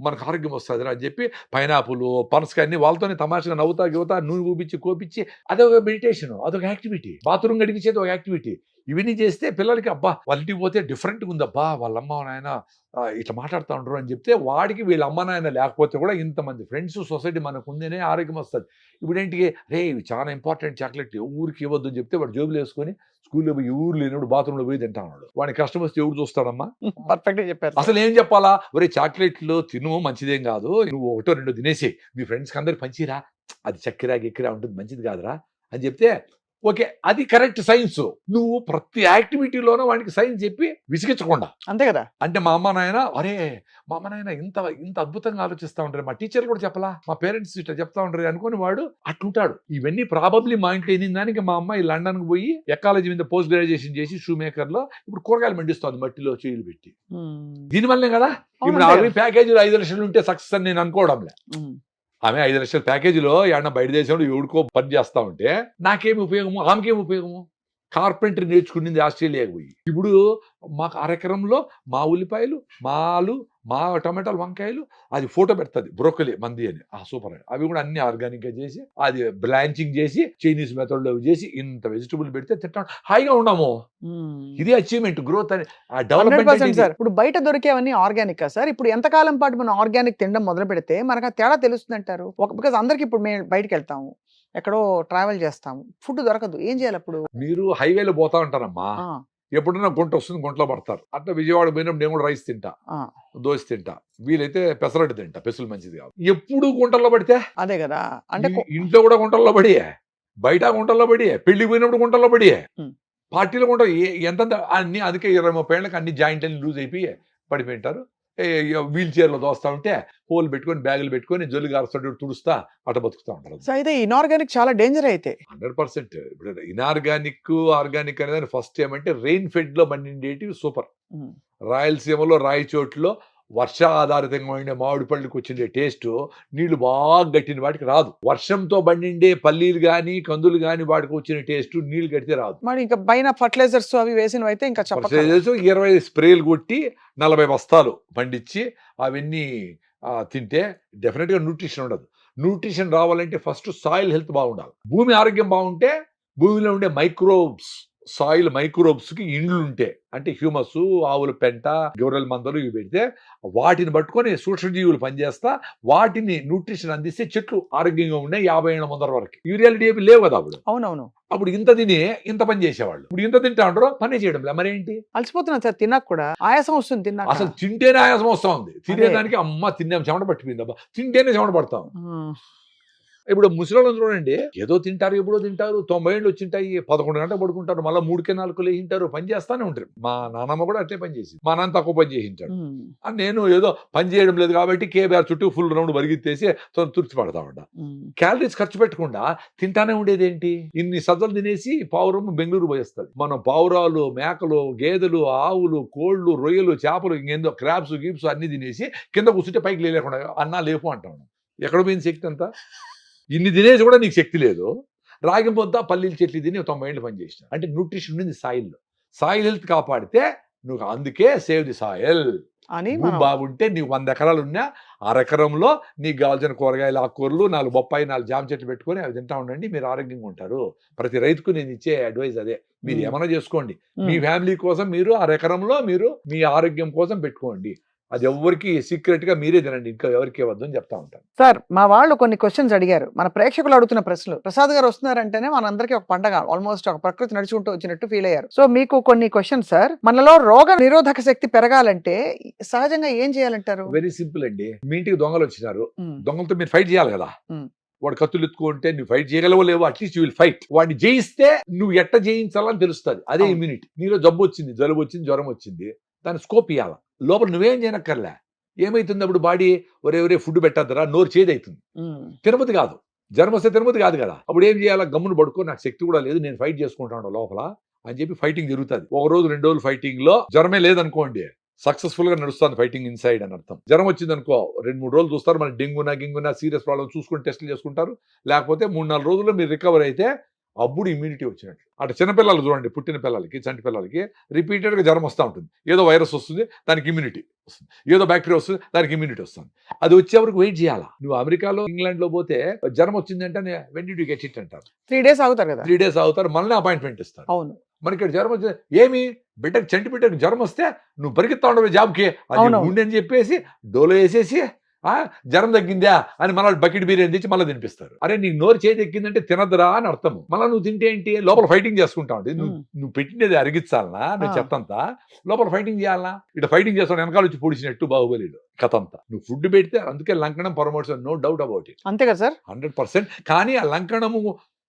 మనకు ఆరోగ్యం వస్తుందిరా అని చెప్పి పైనాపుల్ పనసకాయ అన్ని వాళ్ళతోనే తమాషగా నవ్వుతా నూనె ఊపించి కోపించి అదొక మెడిటేషన్, అదొక యాక్టివిటీ. బాత్రూమ్ గడిపించేది ఒక యాక్టివిటీ. ఇవన్నీ చేస్తే పిల్లలకి అబ్బా వాళ్ళ ఇంటికి పోతే డిఫరెంట్గా ఉందబ్బా వాళ్ళ అమ్మ నాయన ఇట్లా మాట్లాడుతూ ఉంటారు అని చెప్తే వాడికి వీళ్ళ అమ్మ నాయన లేకపోతే కూడా ఇంతమంది ఫ్రెండ్స్ సొసైటీ మనకు ఉందనే ఆరోగ్యం వస్తుంది. ఇప్పుడు ఏంటికి రే ఇవి చాలా ఇంపార్టెంట్ చాక్లెట్ ఊరికి ఇవ్వద్దు అని చెప్తే వాడు జోబులు వేసుకొని స్కూల్లో పోయి ఊరు లేనివాడు బాత్రూంలో పోయి తింటా ఉన్నాడు. వాడిని కష్టం వస్తే ఎవరు చూస్తాడమ్మా? పర్ఫెక్ట్ గా చెప్పారు. అసలు ఏం చెప్పాలా? ఒరే చాక్లెట్లు తిను మంచిదేం కాదు, నువ్వు 1-2 తినేసి మీ ఫ్రెండ్స్కి అందరికి పంచిరా, అది చక్కెర గిక్కిరా ఉంటుంది మంచిది కాదురా అని చెప్తే ఓకే అది కరెక్ట్ సైన్స్. నువ్వు ప్రతి యాక్టివిటీలోనూ వాడికి సైన్స్ చెప్పి విసిగించకుండా అంతే కదా. అంటే మా అమ్మ నాయన ఇంత అద్భుతంగా ఆలోచిస్తూ ఉంటారు, మా టీచర్లు కూడా చెప్పలా, మా పేరెంట్స్ ఇట్లా చెప్తా ఉంటారు అనుకుని వాడు అట్లుంటాడు. ఇవన్నీ ప్రాబబ్లీ మా ఇంట్లో ఎన్ని దానికి మా అమ్మాయి లండన్కి పోయి ఎకాలజీ మీద పోస్ట్ గ్రాడ్యుయేషన్ చేసి షూ మేకర్ లో ఇప్పుడు కూరగాయలు మండిస్తుంది మట్టిలో చేయిలు పెట్టి. దీనివల్లే కదా ఇప్పుడు ఆర్మీ ప్యాకేజీలు 5 లక్షలు ఉంటే సక్సెస్ అని నేను అనుకోవడంలే. ఆమె 5 లక్షల ప్యాకేజీలో ఏమన్నా బయట దేశంలో ఎవడికో పని చేస్తా ఉంటే నాకేమి ఉపయోగము, ఆమెకేమి ఉపయోగము? కార్పెంటరీ నేర్చుకునింది ఆస్ట్రేలియాకి పోయి. ఇప్పుడు మాకు 1/2 ఎకరంలో మా ఉల్లిపాయలు, మా ఆలు, మా టమాటాలు, వంకాయలు అది ఫోటో పెడుతుంది బ్రోకలీ మంది అని. సూపర్ అని అవి కూడా అన్ని ఆర్గానిక్ గా చేసి అది బ్లాంచింగ్ చేసి చైనీస్ మెథడ్ లో చేసి ఇంత వెజిటబుల్ పెడితే తింటాం హాయిగా ఉన్నాము. ఇది అచీవ్మెంట్, గ్రోత్ అని డెవలప్మెంట్. సార్ ఇప్పుడు బయట దొరికేవన్నీ ఆర్గానిక్ సార్. ఇప్పుడు ఎంతకాలం పాటు మనం ఆర్గానిక్ తినడం మొదలు పెడితే మనకు ఆ తేడా తెలుస్తుంది అంటారు? బికాజ్ అందరికి ఇప్పుడు మేము బయటకు వెళ్తాము, ఎక్కడో ట్రావెల్ చేస్తాము, ఫుడ్ దొరకదు, ఏం చేయాలి అప్పుడు? మీరు హైవేలో పోతా ఉంటారమ్మా, ఎప్పుడైనా గుంట వస్తుంది, గుంటలో పడతారు. అట్లా విజయవాడ పోయినప్పుడు నేను కూడా రైస్ తింటా, ఆ, దోశ తింటా, వీలైతే పెసరట్టు తింటా, పెసులు మంచిది కాదు. ఎప్పుడు గుంటల్లో పడితే అదే కదా. అంటే ఇంట్లో కూడా గుంటల్లో పడియే, బయట గుంటల్లో పడియే, పెళ్లికి పోయినప్పుడు గుంటల్లో పడియే, ఉమ్. పార్టీలో గుంట ఎంత అన్ని. అందుకే 20-30 ఏళ్ళకి అన్ని జాయింట్ అన్ని లూజ్ అయిపోయి పడిపోయింటారు. వీల్ చైర్లో దోస్తా ఉంటే హోల్ పెట్టుకొని బ్యాగులు పెట్టుకొని జొల్లు గారుస్తాడు తుడుస్తా అట్లా బతుకుతా ఉంటారు. సో అయితే ఇనార్గానిక్ చాలా డేంజర్ అయితే. 100%. ఇప్పుడు ఇనార్గానిక్ ఆర్గానిక్ అనేది ఫస్ట్ ఏమంటే రెయిన్ ఫెడ్ లో పండిండేటివి సూపర్. ఉమ్. రాయలసీమలో రాయచోట్లో వర్ష ఆధారితంగా ఉండే మామిడి పళ్ళకి వచ్చిండే టేస్ట్ నీళ్లు బాగా గట్టిన వాటికి రాదు. వర్షంతో పండిండే పల్లీలు గాని కందులు గాని వాటికి వచ్చిన టేస్ట్ నీళ్లు కడితే రాదు. మరి ఇంకా పైన ఫర్టిలైజర్స్ అవి వేసినవి అయితే ఇంకా చెప్పలేదు. ఫర్టిలైజర్స్ 20 స్ప్రేలు కొట్టి 40 బస్తాలు పండించి అవన్నీ తింటే డెఫినెట్ గా న్యూట్రిషన్ ఉండదు. న్యూట్రిషన్ రావాలంటే ఫస్ట్ సాయిల్ హెల్త్ బాగుండాలి. భూమి ఆరోగ్యం బాగుంటే భూమిలో ఉండే మైక్రోబ్స్, సాయిల్ మైక్రోబ్స్ కి ఇండ్లు ఉంటే, అంటే హ్యూమస్, ఆవుల పెంట, గొర్రెల మందలు ఇవి పెడితే వాటిని పట్టుకొని సూక్ష్మజీవులు పనిచేస్తా వాటిని న్యూట్రిషన్ అందిస్తే చెట్లు ఆరోగ్యంగా ఉన్నాయి 50 ఏళ్ళ ముందర వరకు. యూరియాలు డేపీ లేవు కదా అప్పుడు. అవునవును. అప్పుడు ఇంత తిని ఇంత పని చేసేవాళ్ళు. ఇప్పుడు ఇంత తింటా ఉంటారు, పని చేయడం లే. మరేంటి అలసిపోతున్నాను సార్, తిన్నాక కూడా ఆయాసం వస్తుంది. తిన్నాక అసలు తింటేనే ఆయాసం వస్తా ఉంది. తినేదానికి అమ్మ తిన్నాం చెమట పట్టిపోయింది, అబ్బా తింటేనే చెమట పడతాం. ఇప్పుడు ముసలిళ్ళు చూడండి, ఏదో తింటారు, ఎప్పుడో తింటారు, 90 ఏళ్ళు వచ్చింటాయి, 11 గంటలు పడుకుంటారు, మళ్ళీ 3-4 లేచింటారు, పని చేస్తానే ఉంటారు. మా నాన్నమ్మ కూడా అట్లే పని చేసి, మా నాన్న తక్కువ పని చేయించాడు. నేను ఏదో పని చేయడం లేదు కాబట్టి కేబీఆర్ చుట్టూ ఫుల్ రౌండ్ పరిగెత్తేసి తుర్చి పడతా ఉంటా. క్యాలరీస్ ఖర్చు పెట్టకుండా తింటానే ఉండేది ఏంటి? ఇన్ని సజ్జలు తినేసి పావురం బెంగళూరు పోయేస్తుంది. మనం పావురాలు, మేకలు, గేదెలు, ఆవులు, కోళ్ళు, రొయ్యలు, చేపలు, ఇంకేందో క్రాబ్స్ గీప్స్ అన్ని తినేసి కింద కూర్చుంటే పైకి లేకుండా అన్నా లేపు అంటాం. ఎక్కడ పోయింది శక్తి అంతా? ఇన్ని తినేసి కూడా నీకు శక్తి లేదు. రాగి ముద్ద పల్లీల చెట్లు తిని 90 ఏళ్ళు పని చేసిన అంటే న్యూట్రిషన్ ఉంది సాయిల్లో. సాయిల్ హెల్త్ కాపాడితే నువ్వు, అందుకే సేవ్ ది సాయిల్ అని. బాగుంటే నీకు 100 ఎకరాలు ఉన్నా 1/2 ఎకరంలో నీకు కావాల్సిన కూరగాయలు, ఆకుకూరలు, 4 బొప్పాయి, 4 జామ చెట్లు పెట్టుకొని అవి తింటా ఉండండి, మీరు ఆరోగ్యంగా ఉంటారు. ప్రతి రైతుకు నేను ఇచ్చే అడ్వైస్ అదే. మీరు ఏమైనా చేసుకోండి, మీ ఫ్యామిలీ కోసం మీరు 1/2 ఎకరంలో మీరు మీ ఆరోగ్యం కోసం పెట్టుకోండి. అది ఎవరికి సీక్రెట్ గా మీరే తినండి, ఇంకా ఎవరికి ఇవ్వద్దు అని చెప్తా ఉంటాను. సార్, మా వాళ్ళు కొన్ని క్వశ్చన్స్ అడిగారు, మన ప్రేక్షకులు అడుగుతున్న ప్రశ్నలు. ప్రసాద్ గారు వస్తున్నారంటేనే మనందరికీ ఒక పండగ, ఆల్మోస్ట్ ఒక ప్రకృతి నడుచుకుంటూ వచ్చినట్టు ఫీల్ అయ్యారు. సో మీకు కొన్ని క్వశ్చన్స్ సార్. మనలో రోగ నిరోధక శక్తి పెరగాలంటే సహజంగా ఏం చేయాలంటారు? వెరీ సింపుల్ అండి. మీ ఇంటికి దొంగలు వచ్చినారు, దొంగలతో మీరు ఫైట్ చేయాలి కదా. వాడు కత్తులు ఎత్తుకుంటే నువ్వు ఫైట్ చేయగలవో లేవో, అట్లీస్ట్ యూ విల్ ఫైట్. వాడిని జయిస్తే నువ్వు ఎట్ట జయించాలని తెలుస్తుంది. అదే ఇమ్యూనిటీ. నీలో జబ్బు వచ్చింది, జలుబు వచ్చింది, జ్వరం వచ్చింది, దాని స్కోప్ ఇవ్వాల. లోపల నువ్వేం చేయనక్కర్లే. ఏమైతుంది అప్పుడు? బాడీ ఒరే ఫుడ్ పెట్టద్దురా, నోరు చేదు అవుతుంది, తినబుద్ధి కాదు. జ్వరం వస్తే తినబుద్ధి కాదు కదా. అప్పుడు ఏం చేయాలా? గమ్మును పడుకో, నాకు శక్తి కూడా లేదు, నేను ఫైట్ చేసుకుంటాను లోపల అని చెప్పి ఫైటింగ్ జరుగుతుంది. 1 రోజు 2 రోజులు ఫైటింగ్ లో జ్వరమే లేదనుకోండి, సక్సెస్ఫుల్ గా నడుస్తుంది ఫైటింగ్ ఇన్సైడ్ అని అర్థం. జ్వరం వచ్చింది అనుకో, 2-3 రోజులు చూస్తారు, మన గింగునా సీరియస్ ప్రాబ్లమ్ చూసుకుని టెస్టులు చేసుకుంటారు. లేకపోతే 3-4 రోజుల్లో మీరు రికవర్ అయితే అప్పుడు ఇమ్యూనిటీ వచ్చినట్లు. అటు చిన్నపిల్లలు చూడండి, పుట్టిన పిల్లలకి, చంటి పిల్లలకి రిపీటెడ్గా జ్వరం వస్తూ ఉంటుంది. ఏదో వైరస్ వస్తుంది, దానికి ఇమ్యూనిటీ వస్తుంది, ఏదో బ్యాక్టీరియా వస్తుంది, దానికి ఇమ్యూనిటీ వస్తుంది. అది వచ్చే వరకు వెయిట్ చేయాలా. నువ్వు అమెరికాలో, ఇంగ్లాండ్లో పోతే జ్వరం వచ్చిందంటే when did you get it అంటారు. 3 days ఆగుతారు కదా. 3 days ఆగుతారు, మళ్ళీ అపాయింట్మెంట్ ఇస్తారు. అవును. మనకి ఇక్కడ జ్వరం వచ్చింది, ఏమి బిడ్డకి, చంటి బిడ్డకి జ్వరం వస్తే నువ్వు పరిగెత్తా ఉండవు జాబ్కి అని చెప్పేసి డోలో వేసేసి జ్వరం తగ్గిందా అని మళ్ళీ బకెట్ బిర్యానీ తెచ్చి మళ్ళీ తినిపిస్తారు. అరే నీకు నోరు చేతి ఎక్కిందంటే తినద్దురా అని అర్థము. మళ్ళీ నువ్వు తింటే ఏంటి? లోపల ఫైటింగ్ చేసుకుంటా ఉంటే నువ్వు పెట్టినది అరిగించాలనా, నువ్వు చెత్తంతా లోపల ఫైటింగ్ చేయాలనా? ఇట్లా ఫైటింగ్ చేస్తాను, వెనకాల వచ్చి పొడిచినట్టు బాహుబలిలో కథంతా. నువ్వు ఫుడ్ పెడితే అందుకే లంకణం promotion, no doubt about it. అంతే కదా సార్, 100%. కానీ ఆ లంకణము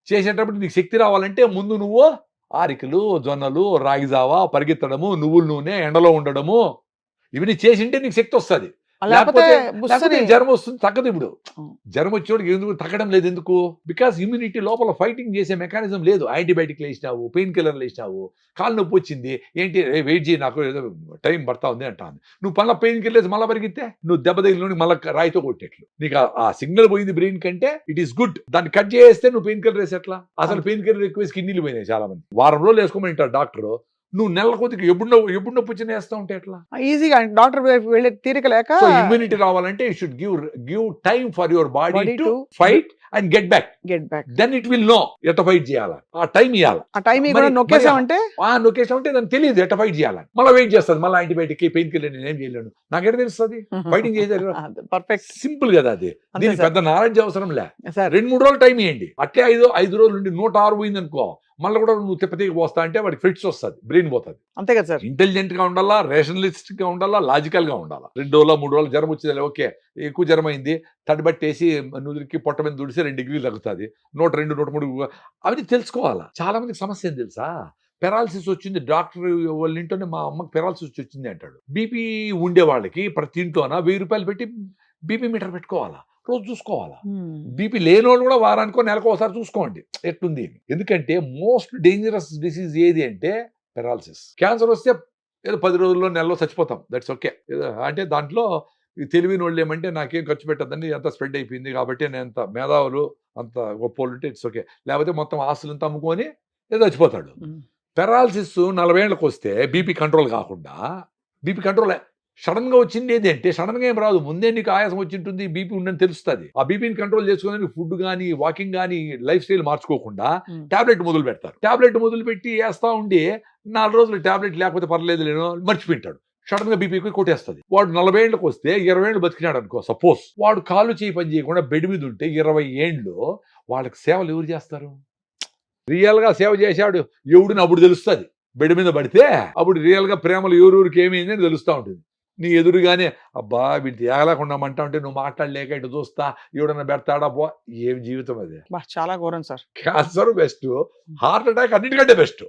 చేసేటప్పుడు నీకు శక్తి రావాలంటే ముందు నువ్వు ఆరికలు, జొన్నలు, రాగి జావా, పరిగెత్తడము, నువ్వుల నూనె, ఎండలో ఉండడము, ఇవన్నీ చేసింటే నీకు శక్తి వస్తుంది. లేకపోతే జ్వరం వస్తుంది, తగ్గదు. ఇప్పుడు జ్వరం వచ్చేవాడికి ఎందుకు తగ్గడం లేదు? ఎందుకు? బికాస్ ఇమ్యూనిటీ లోపల ఫైటింగ్ చేసే మెకానిజం లేదు. యాంటీబయాటిక్ వేసినావు, పెయిన్ కిల్లర్లు వేసినావు, కాలు నొప్పి వచ్చింది, ఏంటి వెయిట్ చేయి, నాకు ఏదో టైం పడతా ఉంది అంటాను. నువ్వు మళ్ళీ పెయిన్ కిల్లర్స్ మళ్ళీ పరిగితే నువ్వు దెబ్బ తగిలిన మళ్ళీ రాయితో కొట్టేట్లు. నీకు ఆ సిగ్నల్ పోయింది బ్రెయిన్ కంటే, ఇట్ ఈస్ గుడ్. దాన్ని కట్ చేస్తే నువ్వు పెయిన్ కిల్లర్ వేసేట్లా? అసలు పెయిన్ కిల్లర్ ఎక్కువ కిడ్నీలు పోయినాయి చాలా మంది. వారం రోజులు వేసుకోమని అంటారు డాక్టర్. నువ్వు నెల కొద్దిగా ఎప్పుడు నొప్పి వచ్చిన వేస్తా ఉంటే ఎట్లా? ఈజీగా డాక్టర్ వెళ్ళే తీరిక లేక. ఇమ్యూనిటీ రావాలంటే you should give time for your body to fight and get back. Then it will no ఎట్ట ఫైట్ చేయాలి. ఆ టైం ఇవ్వాలి. ఆ టైం నొక్కేసామంటే దానికి తెలియదు ఎట్ట ఫైట్ చేయాలని. మళ్ళీ వెయిట్ చేస్తుంది, మళ్ళీ యాంటీబయాటిక్, పెయిన్ కిల్లర్ నేను ఏం చేయలేను. నాకెట తెలుస్తుంది? ఫైటింగ్ చేసేది పర్ఫెక్ట్ సింపుల్ కదా. అది దీనికి పెద్ద నాలెడ్జ్ అవసరం లే. 2-3 రోజులు టైం ఇవ్వండి. అట్లే 5 రోజులు నుండి 106 పోయింది అనుకో, మళ్ళీ కూడా నువ్వు తిప్పతీకి పోస్తా అంటే వాడికి ఫిట్స్ వస్తుంది, బ్రెయిన్ పోతుంది. అంతే కదా సార్. ఇంటెలిజెంట్ గా ఉండాలా, రేషనలిస్టిక్ గా ఉండాలా, లాజికల్ గా ఉండాలా. 2 రోజులు 3 రోజులు జ్వరం వచ్చింది, ఓకే ఎక్కువ జ్వరం అయింది, తడిబట్టేసి నుదురికి పొట్ట మీద దుడిసి 2 డిగ్రీలు తగ్గుతుంది, 102 103 అవన్నీ తెలుసుకోవాలా. చాలా మందికి సమస్య ఏం తెలుసా, పెరాలసిస్ వచ్చింది, డాక్టర్ వాళ్ళ ఇంట్లోనే మా అమ్మకి పెరాలసిస్ వచ్చింది అంటాడు. బీపీ ఉండే వాళ్ళకి ప్రతి ఇంట్లోన 1000 రూపాయలు పెట్టి బీపీ మీటర్ పెట్టుకోవాలా, రోజు చూసుకోవాలా. బీపీ లేని వాళ్ళు కూడా వారానికో నెలకు ఒకసారి చూసుకోండి ఎట్లుంది. ఎందుకంటే మోస్ట్ డేంజరస్ డిసీజ్ ఏది అంటే పెరాలసిస్. క్యాన్సర్ వస్తే ఏదో 10 రోజుల్లో నెలలో చచ్చిపోతాం, దట్స్ ఓకే. అంటే దాంట్లో తెలివిన వాళ్ళు ఏమంటే నాకేం ఖర్చు పెట్టద్దని ఎంత స్ప్రెడ్ అయిపోయింది కాబట్టి నేను అంత మేధావులు అంత గొప్ప ఉంటే ఇట్స్ ఓకే, లేకపోతే మొత్తం ఆస్తులంతా అమ్ముకొని ఏదో చచ్చిపోతాడు. పెరాలసిస్ 40 ఏళ్ళకి వస్తే బీపీ కంట్రోల్ కాకుండా, బీపీ కంట్రోల్ సడన్ గా వచ్చింది ఏది అంటే సడన్ గా ఏం రాదు, ముందే నీకు ఆయాసం వచ్చి ఉంటుంది, బీపీ ఉందని తెలుస్తుంది. ఆ బీపీని కంట్రోల్ చేసుకుని ఫుడ్ కానీ వాకింగ్ కానీ లైఫ్ స్టైల్ మార్చుకోకుండా టాబ్లెట్ మొదలు పెడతారు. టాబ్లెట్ మొదలు పెట్టి వేస్తా ఉండి 4 రోజులు టాబ్లెట్ లేకపోతే పర్లేదు లేనో మర్చిపోయింటాడు, సడన్ గా బీపీకి కొట్టేస్తుంది. వాడు 40 ఏళ్ళకి వస్తే 20 ఏళ్ళు బతికినాడు అనుకో సపోజ్, వాడు కాలు చేయి పని చేయకుండా బెడ్ మీద ఉంటే 20 ఏళ్ళు వాళ్ళకి సేవలు ఎవరు చేస్తారు? రియల్ గా సేవ చేశాడు ఎవడిని అప్పుడు తెలుస్తుంది. బెడ్ మీద పడితే అప్పుడు రియల్ గా ప్రేమలు ఎవరికి ఏమైంది అని తెలుస్తూ ఉంటుంది. నీ ఎదురుగానే అబ్బా వీటి ఏగలేకుండా అంటా ఉంటే నువ్వు మాట్లాడలేక ఇటు చూస్తా ఎవడన్నా పెడతాడా పో, ఏం జీవితం అది. చాలా ఘోరం sir. Cancer best, heart attack అన్నిటికంటే బెస్ట్.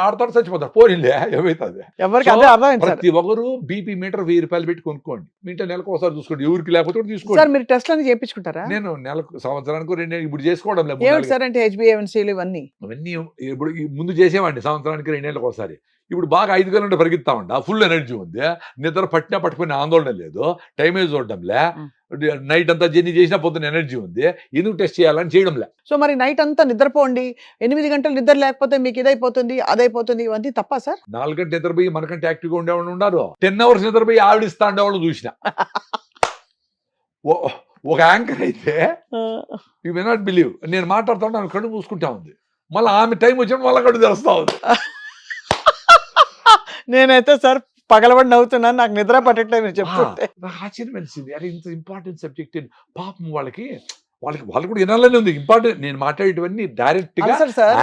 ఆడతాడు చచ్చిపోతాడు, పోనిలే ఏమైతుంది. ఎవరికి అదే అర్థమైంది సార్. ప్రతి ఒక్కరు బీపీ మీటర్ 1000 రూపాయలు పెట్టి కొనుక్కోండి, మీ ఇంట్లో నెలకు ఒకసారి చూసుకోండి, ఎవరికి లేకపోతే కూడా తీసుకోండి. సార్ మీరు టెస్ట్ అన్ని చేయించుకుంటారా? నేను నెలకు సంవత్సరానికి 2 ఇప్పుడు చేసుకోవడం లేదు సార్. అంటే హెచ్బిఏవన్సీలు ఇవన్నీ ఇప్పుడు ముందు చేసేవాడిని సంవత్సరానికి 2 ఏళ్ళకి ఒకసారి. ఇప్పుడు బాగా 5 గంటలు పరిగెత్తా ఉంటా, ఫుల్ ఎనర్జీ ఉంది, నిద్ర పట్టినా పట్టుకునే ఆందోళన లేదు, టైమే చూడడంలే, నైట్ అంతా జర్నీ చేసినా పొద్దున్న ఎనర్జీ ఉంది, ఎందుకు టెస్ట్ చేయాలని చేయడంలే. సో మరి నైట్ అంతా నిద్రపోండి, 8 గంటలు నిద్ర లేకపోతే మీకు ఇదైపోతుంది అదైపోతుంది, ఇవన్నీ తప్ప సార్? 4 గంటలు నిద్రపోయి మనకంటే యాక్టివ్గా ఉండేవాళ్ళు ఉన్నారు, 10 అవర్స్ నిద్రపోయి ఆవిడిస్తా ఉండేవాళ్ళు చూసిన. ఒక యాంకర్ అయితే యూ మే నాట్ బిలీవ్, నేను మాట్లాడుతా ఉంటే ఆమె కళ్ళు మూసుకుంటా ఉంది, మళ్ళీ ఆమె టైం వచ్చినప్పుడు మళ్ళీ కళ్ళు తెరుస్తా ఉంది. నేనైతే సార్ పగలబడి నవ్వుతున్నాను, నాకు నిద్ర పట్టట్లేదు మీరు చెప్తుంటే. నాకు ఆశ్చర్యం వేసింది, అరే ఇంత ఇంపార్టెంట్ సబ్జెక్ట్ పాపం వాళ్ళు కూడా వినాలని ఉంది. ఇంపార్టెంట్ నేను మాట్లాడేటివన్నీ డైరెక్ట్ గా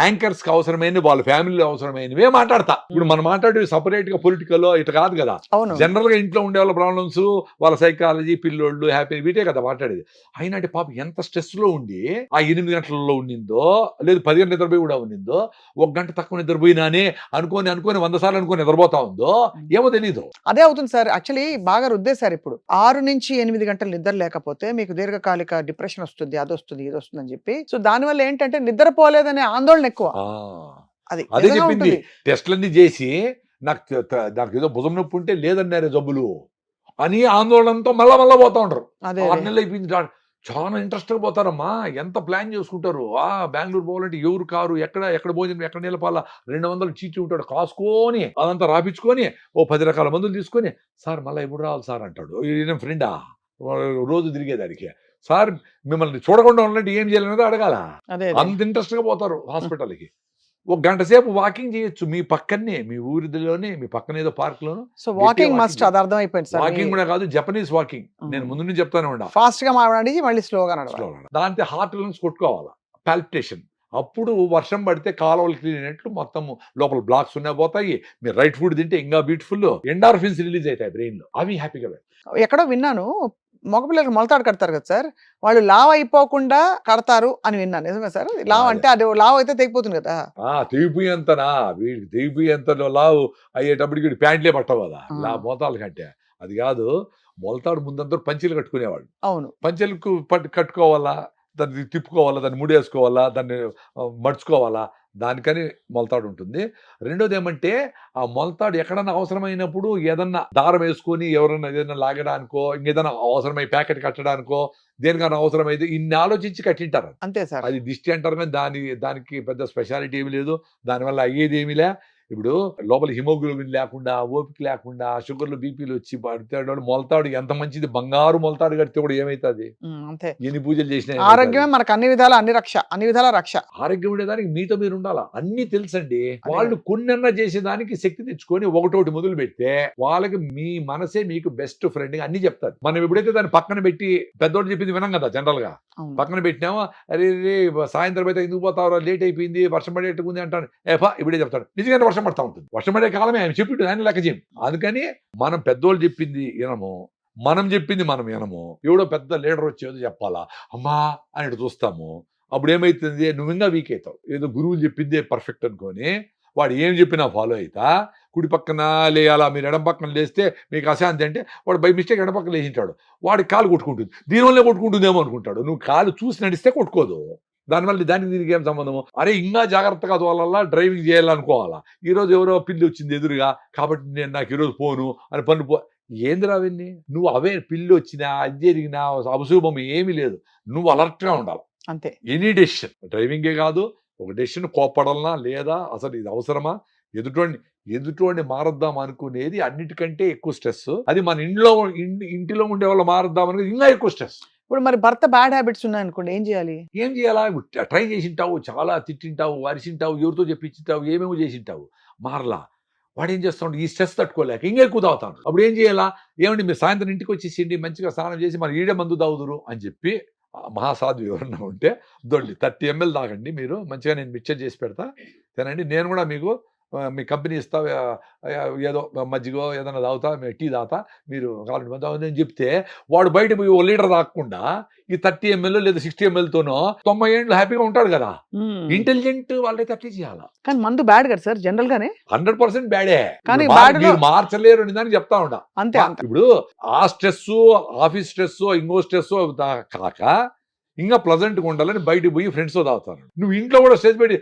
యాంకర్స్ కి అవసరమైన వాళ్ళ ఫ్యామిలీ అవసరమైనవే మాట్లాడతా. ఇప్పుడు మనం మాట్లాడే సపరేట్ గా పొలిటికల్ ఇట్లా కాదు కదా, జనరల్ గా ఇంట్లో ఉండే వాళ్ళ ప్రాబ్లమ్స్, వాళ్ళ సైకాలజీ, పిల్లోళ్ళు హ్యాపీ వీటే కదా మాట్లాడేది. అయినా అంటే పాపం ఎంత స్ట్రెస్ లో ఉండి ఆ 8 గంటలలో ఉండిందో, లేదు 10 గంటల నిద్రపోయి కూడా ఉండిందో, 1 గంట తక్కువ నిద్రపోయినానే అనుకోని 100 సార్లు అనుకోని నిద్రపోతా ఉందో ఏమో తెలీదు. అదే అవుతుంది సార్. యాక్చువల్లీ బాగా రుద్దేశారు. ఇప్పుడు 6 నుంచి 8 గంటలు నిద్ర లేకపోతే మీకు దీర్ఘకాలిక డిప్రెషన్ వస్తుంది, అది వస్తుంది, ఇది వస్తుంది అని చెప్పి. సో దానివల్ల ఏంటంటే నిద్రపోలేదనే ఆందోళన ఎక్కువ. అదే చెప్పింది, టెస్ట్లన్నీ చేసి నాకు ఏదో భుజం నొప్పి ఉంటే లేదన్నారే జబ్బులు అని ఆందోళనతో మళ్ళా పోతా ఉంటారు. 6 నెలలు అయిపోయింది, చాలా ఇంట్రెస్ట్ గా పోతారమ్మా, ఎంత ప్లాన్ చేసుకుంటారు. బెంగళూరు పోవాలంటే ఎవరు కారు, ఎక్కడ భోజనం, ఎక్కడ నిలపాలా, 200 చీచి ఉంటాడు, కాసుకొని అదంతా రాపించుకొని 10 రకాల మందులు తీసుకొని, సార్ మళ్ళీ ఎప్పుడు రావాలి సార్ అంటాడు. ఈయన ఫ్రెండా రోజు తిరిగేదానికి, సార్ మిమ్మల్ని చూడకుండా ఉండాలంటే ఏం చేయాలనేది అడగాల. అంత ఇంట్రెస్ట్ గా పోతారు హాస్పిటల్కి. 1 గంట సేపు వాకింగ్ చేయొచ్చు మీ పక్కనే, మీ ఊరిలోనే, మీ పక్కన ఏదో పార్క్ లోను. సో వాకింగ్ మస్ట్, అది అర్థం అయిపోయింది సార్. వాకింగ్ కూడా కాదు, జపనీస్ వాకింగ్. నేను ముందు నుంచి చెప్తానే ఉండా, ఫాస్ట్ గా మాట్లాడి మళ్ళీ స్లోగా దాంతో హార్ట్ లంగ్స్ కొట్టుకోవాలా, పాల్పిటేషన్. అప్పుడు వర్షం పడితే కాలువలు క్లీన్ అయినట్లు మొత్తం లోపల బ్లాక్స్ ఉన్నాయి పోతాయి. మీరు రైట్ ఫుడ్ తింటే ఇంకా బ్యూటిఫుల్ ఎండార్ఫిన్స్ రిలీజ్ అవుతాయి బ్రెయిన్ లో, అవి హ్యాపీగా. ఎక్కడో విన్నాను, మగపిల్లలకు మొలతాడు కడతారు కదా సార్, వాళ్ళు లావ్ అయిపోకుండా కడతారు అని విన్నాను. నిజమే సార్? లావ్ అంటే అది లావ్ అయితే తెగిపోతుంది కదా. తెగిపోయేంతనా, వీడికి తెగిపోయేంత లావు అయ్యేటప్పటికి ప్యాంట్లే పట్టవు కదా మోతాల కంటే. అది కాదు, మొలతాడు ముందంతా పంచెలు కట్టుకునేవాళ్ళు. అవును, పంచెలకు కట్టుకోవాలా, దాన్ని తిప్పుకోవాలా, దాన్ని ముడేసుకోవాలా, దాన్ని మడుచుకోవాలా, దానికని మొలతాడు ఉంటుంది. రెండోది ఏమంటే ఆ మొలతాడు ఎక్కడన్నా అవసరమైనప్పుడు ఏదన్నా దారం వేసుకొని ఎవరన్నా ఏదైనా లాగడానికో, ఇంకేదైనా అవసరమై ప్యాకెట్ కట్టడానికో, దేనికన్నా అవసరమైతే ఇన్ని ఆలోచించి కట్టింటారు. అంతే సార్. అది దిష్టి అంటారు కానీ దానికి పెద్ద స్పెషాలిటీ ఏమి లేదు, దానివల్ల అయ్యేది ఏమిలే. ఇప్పుడు లోపల హిమోగ్లోబిన్ లేకుండా, ఓపిక లేకుండా, షుగర్లు బీపీలు వచ్చి పడతాడు మొలతాడు ఎంత మంచిది, బంగారు మొలతాడు కడితే కూడా ఏమైతుంది? అంతే. ఎన్ని పూజలు చేసినా ఆరోగ్యమే మనకు అన్ని విధాల రక్ష. ఆరోగ్యం ఉండేదానికి మీతో మీరు ఉండాలా, అన్ని తెలుసండి. వాళ్ళు కొన్నన్నా చేసేదానికి శక్తి తెచ్చుకొని ఒకటోటి మొదలు పెడితే వాళ్ళకి మీ మనసే మీకు బెస్ట్ ఫ్రెండ్ అన్ని చెప్తారు. మనం ఎప్పుడైతే దాన్ని పక్కన పెట్టి పెద్దోడు చెప్పింది వినం కదా, జనరల్ గా పక్కన పెట్టినామో అరే సాయంత్రం అయితే ఎందుకు పోతావు, లేట్ అయిపోయింది, వర్షం పడేట్టుకుంది అంటాను, ఇప్పుడే చెప్తాడు. నిజంగానే వర్షం పడతా ఉంటుంది, వర్షం పడే కాలమే ఆయన చెప్పిండు, ఆయన లెక్క చేయం. అందుకని మనం పెద్దోళ్ళు చెప్పింది వినము, మనం చెప్పింది మనం వినము. ఎవడో పెద్ద లీడర్ వచ్చేదో చెప్పాలా అమ్మా అని చూస్తాము. అప్పుడు ఏమైతుంది, నువ్వు ఇంకా వీక్ అవుతావు. ఏదో గురువులు చెప్పిందే పర్ఫెక్ట్ అనుకొని వాడు ఏం చెప్పినా ఫాలో అవుతా. కుడి పక్కన లేయాలా, మీరు ఎడం పక్కన లేస్తే మీకు అశాంతి అంటే వాడు బై మిస్టేక్ ఎడం పక్కన లేచింటాడు, వాడి కాలు కొట్టుకుంటుంది, దీనివల్లే కొట్టుకుంటుందేమో అనుకుంటాడు. నువ్వు కాలు చూసి నడిస్తే కొట్టుకోదు, దానివల్ల దానికి దీనికి ఏం సంబంధము? అరే ఇంకా జాగ్రత్తగా తోలాలా, డ్రైవింగ్ చేయాలనుకోవాలా. ఈరోజు ఎవరో పిల్లి వచ్చింది ఎదురుగా కాబట్టి నేను నాకు ఈరోజు పోను అని పన్ను ఏందిరా అవన్నీ? నువ్వు అవే పిల్లి వచ్చినా అది జరిగినా అశుభం ఏమీ లేదు, నువ్వు అలర్ట్గా ఉండాలి అంతే. ఎనీ డెసిషన్, డ్రైవింగే కాదు, ఒక డెసిషన్ కోపడాలనా లేదా, అసలు ఇది అవసరమా, ఎదుటోడిని మారద్దాం అనుకునేది అన్నిటికంటే ఎక్కువ స్ట్రెస్. అది మన ఇంటిలో ఉండే వాళ్ళు మారద్దాం అనుకునేది ఇంకా ఎక్కువ స్ట్రెస్. ఇప్పుడు మరి భర్త బ్యాడ్ హ్యాబిట్స్ ఉన్నాయనుకోండి, ఏం చేయాలి? ట్రై చేసింటావు, చాలా తిట్టింటావు, అరిసింటావు, ఎవరితో చెప్పించింటావు, ఏమేమో చేసింటావు, మారలా. వాడు ఏం చేస్తాడు, ఈ స్ట్రెస్ తట్టుకోలేక ఇంకా ఎక్కువ తాగుతాడు. అప్పుడు ఏం చేయాలా, ఏమండి మీరు సాయంత్రం ఇంటికి వచ్చేసిండి, మంచిగా స్నానం చేసి మరి ఈడే మందు తాగుదురు అని చెప్పి మహాసాధు ఎవరన్నా ఉంటే దొడ్డి 30 ml తాగండి, మీరు మంచిగా నేను మిక్చర్ చేసి పెడతా తినండి, నేను కూడా మీకు మీ కంపెనీ ఇస్తా, ఏదో మజ్జిగో ఏదైనా తాగుతా, టీ తాగుతా, మీరు కావాలంటే మంది తాగుతుంది అని చెప్తే వాడు బయట పోయి 1 లీటర్ తాగకుండా ఈ 30 ml లేదా 60 ml తోనో 90 ఏళ్ళు హ్యాపీగా ఉంటాడు కదా. ఇంటెలిజెంట్ వాళ్ళైతే అట్లే చేయాలా. కానీ మందు బ్యాడ్ కదా సార్, జనరల్ గానే 100% బ్యాడే. కానీ మార్చలేరు అని దాన్ని చెప్తా ఉంటా. అంతే. ఇప్పుడు ఆ స్ట్రెస్, ఆఫీస్ స్ట్రెస్, ఇంకో స్ట్రెస్ కాక ఇంకా ప్లజెంట్గా ఉండాలని బయటకు పోయి ఫ్రెండ్స్తో తాగుతాను. నువ్వు ఇంట్లో కూడా స్టేజ్ పెట్టి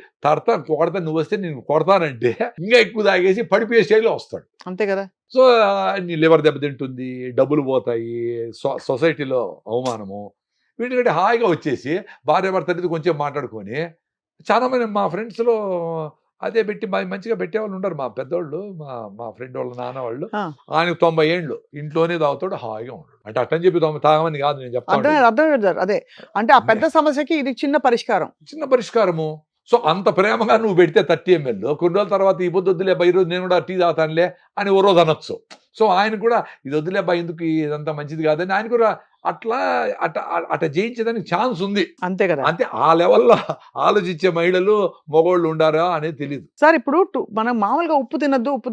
కొడతా నువ్వు వస్తే నేను కొడతానంటే ఇంకా ఎక్కువ తాగేసి పడిపోయే స్టేజ్లో వస్తాడు. అంతే కదా. సో నీ లివర్ దెబ్బతింటుంది, డబ్బులు పోతాయి, సొసైటీలో అవమానము. వీటికంటే హాయిగా వచ్చేసి భార్య భర్తలతో కొంచెం మాట్లాడుకొని, చాలా మంది మా ఫ్రెండ్స్లో అదే పెట్టి మంచిగా పెట్టేవాళ్ళు ఉంటారు. మా పెద్దోళ్ళు, మా ఫ్రెండ్ వాళ్ళ నాన్న వాళ్ళు, ఆయనకు 90 ఏళ్ళు ఇంట్లోనే తాగుతాడు, హాయిగా ఉంటాడు. అంటే అట్టని చెప్పి తాగమని కాదు నేను చెప్తాను. అర్థం అదే అంటే ఆ పెద్ద సమస్యకి ఇది చిన్న పరిష్కారము. సో అంత ప్రేమగా నువ్వు పెడితే 30 ml కొన్ని రోజుల తర్వాత ఈ పొద్దు వద్దులే బా, ఈరోజు నేను కూడా టీ తాగుతానులే అని ఓ రోజు అనొచ్చు. సో ఆయన కూడా ఇది వద్దులే బా, ఎందుకు ఇదంతా మంచిది కాదని ఆయన కూడా అట్లా జయించేదానికి ఛాన్స్ ఉంది. అంతే కదా. అంతే, ఆ లెవెల్లో ఆలోచించే మహిళలు మగవాళ్ళు ఉండారా అనేది తెలియదు సార్. ఇప్పుడు మనం మామూలుగా ఉప్పు